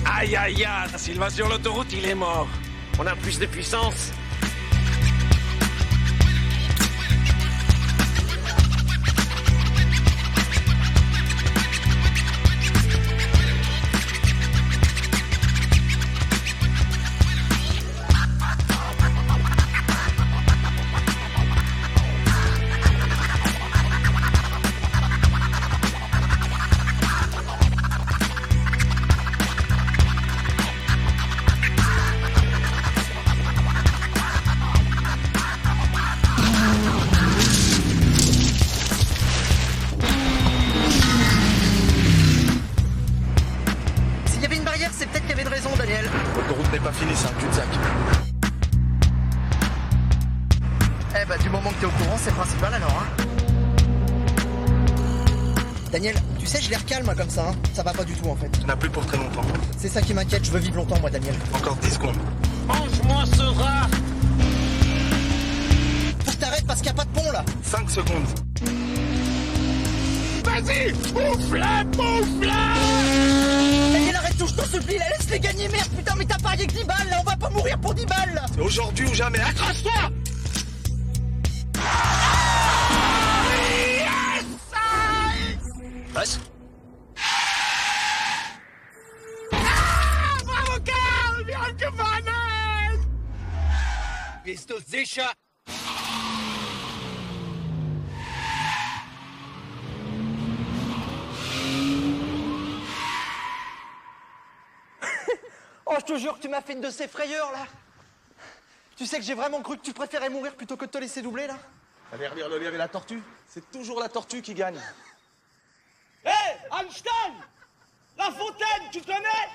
Aïe aïe aïe, s'il va sur l'autoroute, il est mort. On a plus de puissance. C'est peut-être qu'il y avait une raison, Daniel. L'autoroute n'est pas finie, c'est un cul-de-sac. Eh bah, du moment que t'es au courant, c'est le principal alors, hein. Daniel, tu sais, je les recalme comme ça, hein. Ça va pas du tout en fait. Tu n'as plus pour très longtemps. C'est ça qui m'inquiète, je veux vivre longtemps, moi, Daniel. Encore 10 secondes. Mange-moi ce rat. Faut que t'arrêtes parce qu'il n'y a pas de pont là. 5 secondes. Vas-y, bouffe-la, bouffe-la. Daniel, arrête tout, je t'en supplie, là, laisse-les gagner, merde, putain, mais t'as parié que 10 balles, là, on va pas mourir pour 10 balles, là. C'est aujourd'hui ou jamais, accroche-toi. Was? Bravo, Karl, wir haben gewonnen. Bist du sicher? Oh, je te jure que tu m'as fait une de ces frayeurs, là. Tu sais que j'ai vraiment cru que tu préférais mourir plutôt que de te laisser doubler, là. Allez relire le lièvre et la tortue. C'est toujours la tortue qui gagne. Hé, Einstein! La Fontaine, tu connais?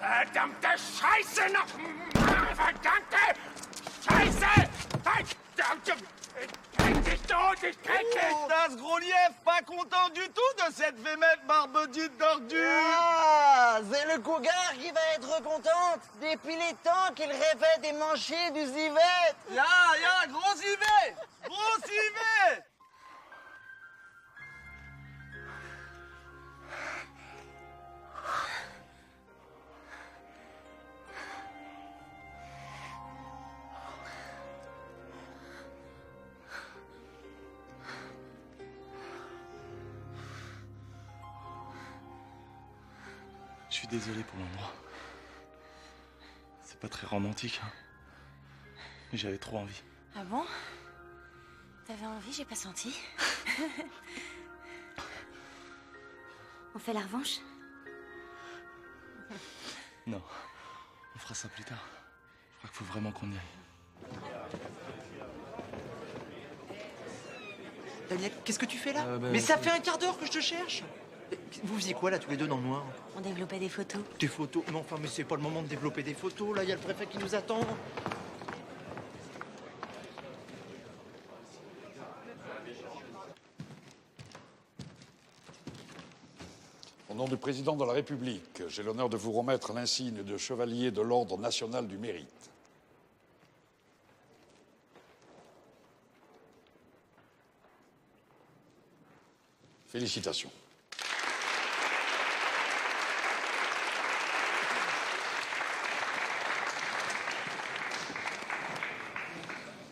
Verdammte Scheiße noch! Verdammte Scheiße! Verdammte... Ich Das gros lièvre, pas content du tout de cette vémette barbedue d'ordure. Ah, c'est le cougar qui va être contente. Depuis les temps qu'il rêvait des manchets du Zivette. Ya, gros Zivet! Gros Zivet! Je suis désolé pour l'endroit. C'est pas très romantique, hein. Mais j'avais trop envie. Ah bon? T'avais envie, j'ai pas senti. On fait la revanche? Non, on fera ça plus tard. Je crois qu'il faut vraiment qu'on y aille. Daniel, qu'est-ce que tu fais là? Bah, Mais ça fait un quart d'heure que je te cherche. Vous faisiez quoi là tous les deux dans le noir? On développait des photos. Des photos? Mais enfin, mais c'est pas le moment de développer des photos, là, il y a le préfet qui nous attend. Au nom du président de la République, j'ai l'honneur de vous remettre l'insigne de chevalier de l'Ordre national du mérite. Félicitations.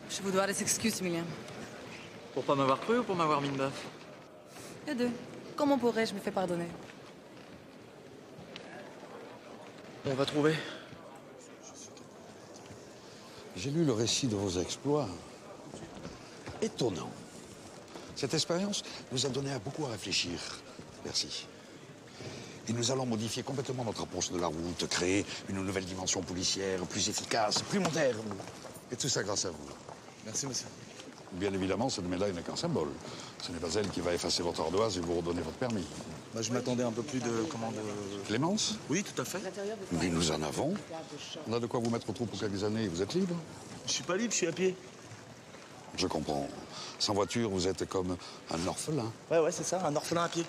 Je vous dois des excuses, Emilien. Pour pas m'avoir cru ou pour m'avoir mis une baffe? Les deux. Comment pourrais-je me faire pardonner? On va trouver. J'ai lu le récit de vos exploits. Étonnant. Cette expérience nous a donné beaucoup à réfléchir. Merci. Et nous allons modifier complètement notre approche de la route, créer une nouvelle dimension policière, plus efficace, plus moderne. Et tout ça grâce à vous. Merci, monsieur. Bien évidemment, cette médaille n'est qu'un symbole. Ce n'est pas elle qui va effacer votre ardoise et vous redonner votre permis. Bah, je m'attendais un peu plus de... Clémence? Oui, tout à fait. Mais nous en avons. On a de quoi vous mettre au trou pour quelques années. Vous êtes libre? Je suis pas libre, je suis à pied. Je comprends. Sans voiture, vous êtes comme un orphelin. Ouais, c'est ça, un orphelin à pied.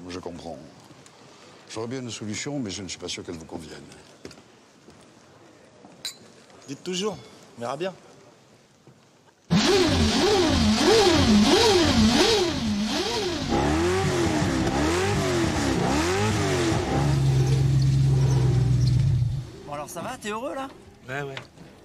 Je comprends. J'aurais bien une solution, mais je ne suis pas sûr qu'elle vous convienne. Dites toujours, on verra bien. Bon alors ça va, t'es heureux là? Ouais.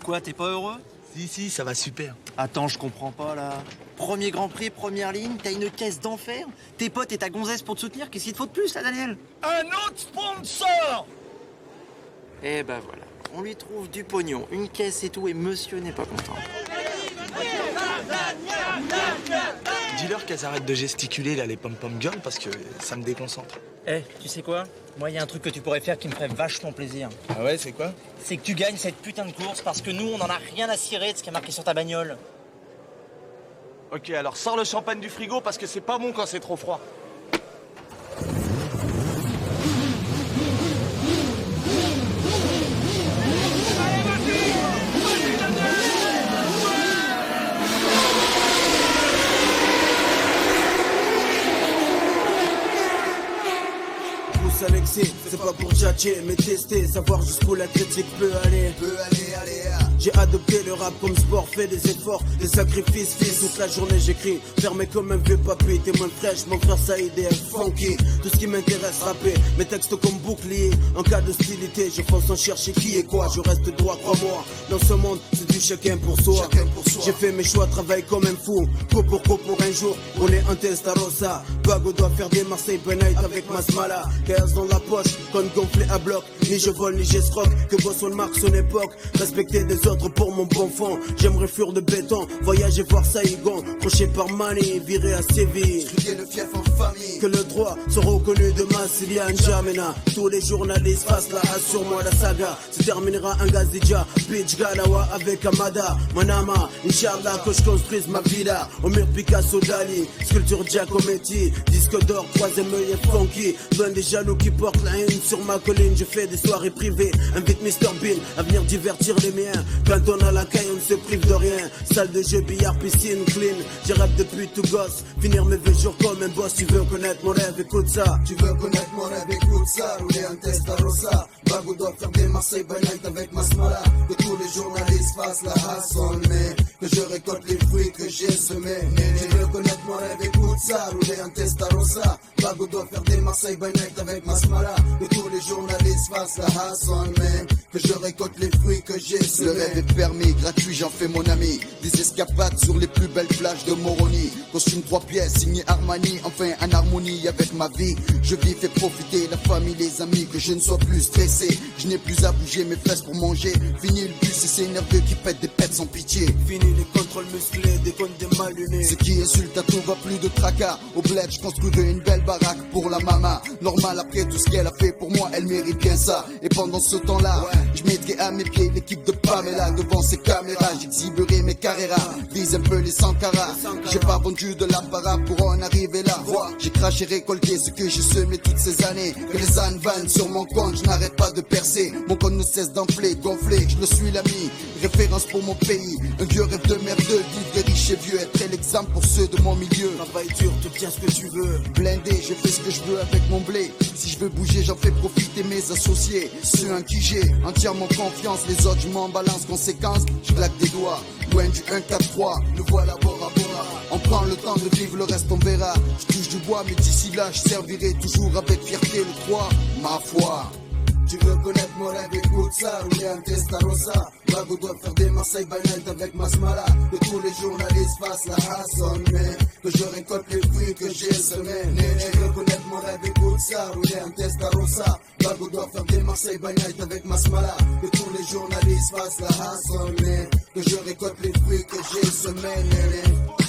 Quoi, t'es pas heureux? Si, ça va super. Attends, je comprends pas là. Premier Grand Prix, première ligne, t'as une caisse d'enfer. Tes potes et ta gonzesse pour te soutenir, qu'est-ce qu'il te faut de plus là, Daniel? Un autre sponsor! Eh ben voilà, on lui trouve du pognon, une caisse et tout, et monsieur n'est pas content. Dis-leur qu'elles arrêtent de gesticuler là, les pom-pom girls, parce que ça me déconcentre. Eh, tu sais quoi? Moi, il y a un truc que tu pourrais faire qui me ferait vachement plaisir. Ah ouais, c'est quoi? C'est que tu gagnes cette putain de course parce que nous, on en a rien à cirer de ce qui est marqué sur ta bagnole. Ok, alors sors le champagne du frigo parce que c'est pas bon quand c'est trop froid. À l'excès, c'est pas pour tchatcher, mais tester, savoir jusqu'où la critique peut aller. J'ai adopté le rap comme sport, fait des efforts, des sacrifices, fils. Toute la journée j'écris, fermé comme un vieux papy. T'es moins fraîche, mon frère Saïd est funky. Tout ce qui m'intéresse, rapper, mes textes comme bouclier. En cas d'hostilité, je fonce sans chercher qui est quoi. Je reste droit, crois-moi. Dans ce monde, c'est du chacun pour soi. J'ai fait mes choix, travaille comme un fou. Coup pour un jour, on est un Testarossa. Bago doit faire des Marseille Benite avec Masmala. Chaos dans la poche, con gonflé à bloc. Ni je vole, ni j'escroque. Que Bosson marque son époque. Respecter des d'autres pour mon bon fond. J'aimerais fuir de béton, voyager voir Saïgon, croché par Mani, viré à Séville. Scruter le fief en famille. Que le droit soit reconnu demain s'il y a un Jamena. Tous les journalistes fassent la hache sur moi, la saga se terminera un Gazidja, Beach Galawa avec Amada, Manama, Inch'Allah que je construise ma villa. Au mur Picasso Dali, sculpture Giacometti, disque d'or, troisième œil et funky. Loin des jaloux qui portent la haine sur ma colline, je fais des soirées privées, invite Mr Bean à venir divertir les miens. Quand on a la caille on ne se prive de rien. Salle de jeu, billard, piscine, clean. J'ai rêve depuis tout gosse, finir mes vieux jours comme un boss. Tu veux connaître mon rêve, écoute ça. Tu veux connaître mon rêve, écoute ça. Rouler un Testarossa, Bagou doit faire des Marseille by night avec Masmala. Que tous les journalistes fassent la hassle, mais que je récolte les fruits que j'ai semés. Tu veux connaître mon rêve, écoute ça. Rouler un Testarossa, Bagou doit faire des Marseille by night avec Masmala. Que tous les journalistes fassent la hassle, mais que je récolte les fruits que j'ai semés. Le rêve est permis, gratuit, j'en fais mon ami. Des escapades sur les plus belles plages de Moroni. Costume 3 pièces, signé Armani, enfin en harmonie avec ma vie. Je vis, fais profiter la famille, les amis, que je ne sois plus stressé. Je n'ai plus à bouger mes fesses pour manger. Fini le bus et c'est nerveux qui pète des pètes sans pitié. Fini les contrôles musclés, des comptes des mal lunés. Ce qui insulte à tout va plus de tracas. Au bled, je construirai une belle baraque pour la mama. Normal après tout ce qu'elle a fait pour moi, elle mérite bien ça. Et pendant ce temps-là, je mettrai à mes pieds l'équipe de Pamela. Devant ses caméras, j'exhiberai mes carreras. Vise un peu les Sankara. J'ai pas vendu de l'apparat pour en arriver là. J'ai craché, récolté ce que j'ai semé toutes ces années. Que les ânes vannent sur mon compte, je n'arrête pas de percer. Mon compte ne cesse d'enfler, gonfler, je le suis l'ami. Référence pour mon pays, un vieux rêve de merdeux. Vivre de riche et vieux, être l'exemple pour ceux de mon milieu. Travail dur, te tiens ce que tu veux. Blindé, je fais ce que je veux avec mon blé. Si je veux bouger, j'en fais profiter mes associés. Ceux en qui j'ai entièrement confiance. Les autres, je m'en balance, conséquence, je claque des doigts. Loin du 1-4-3, nous voilà Bora Bora. On prend le temps de vivre, le reste on verra. Je touche du bois, mais d'ici là, je servirai toujours avec fierté le 3, ma foi. Tu veux connaître mon rêve, écoute ça. Rouler un Testarossa, Bagou doit faire des Marseille by night avec Masmala. Que tous les journalistes fassent la hassle, mais que je récolte les fruits que j'ai semés. Tu veux connaître mon rêve, écoute ça. Rouler un Testarossa, Bagou doit faire des Marseille by night avec Masmala. Que tous les journalistes fassent la hassle, mais que je récolte les fruits que j'ai semés.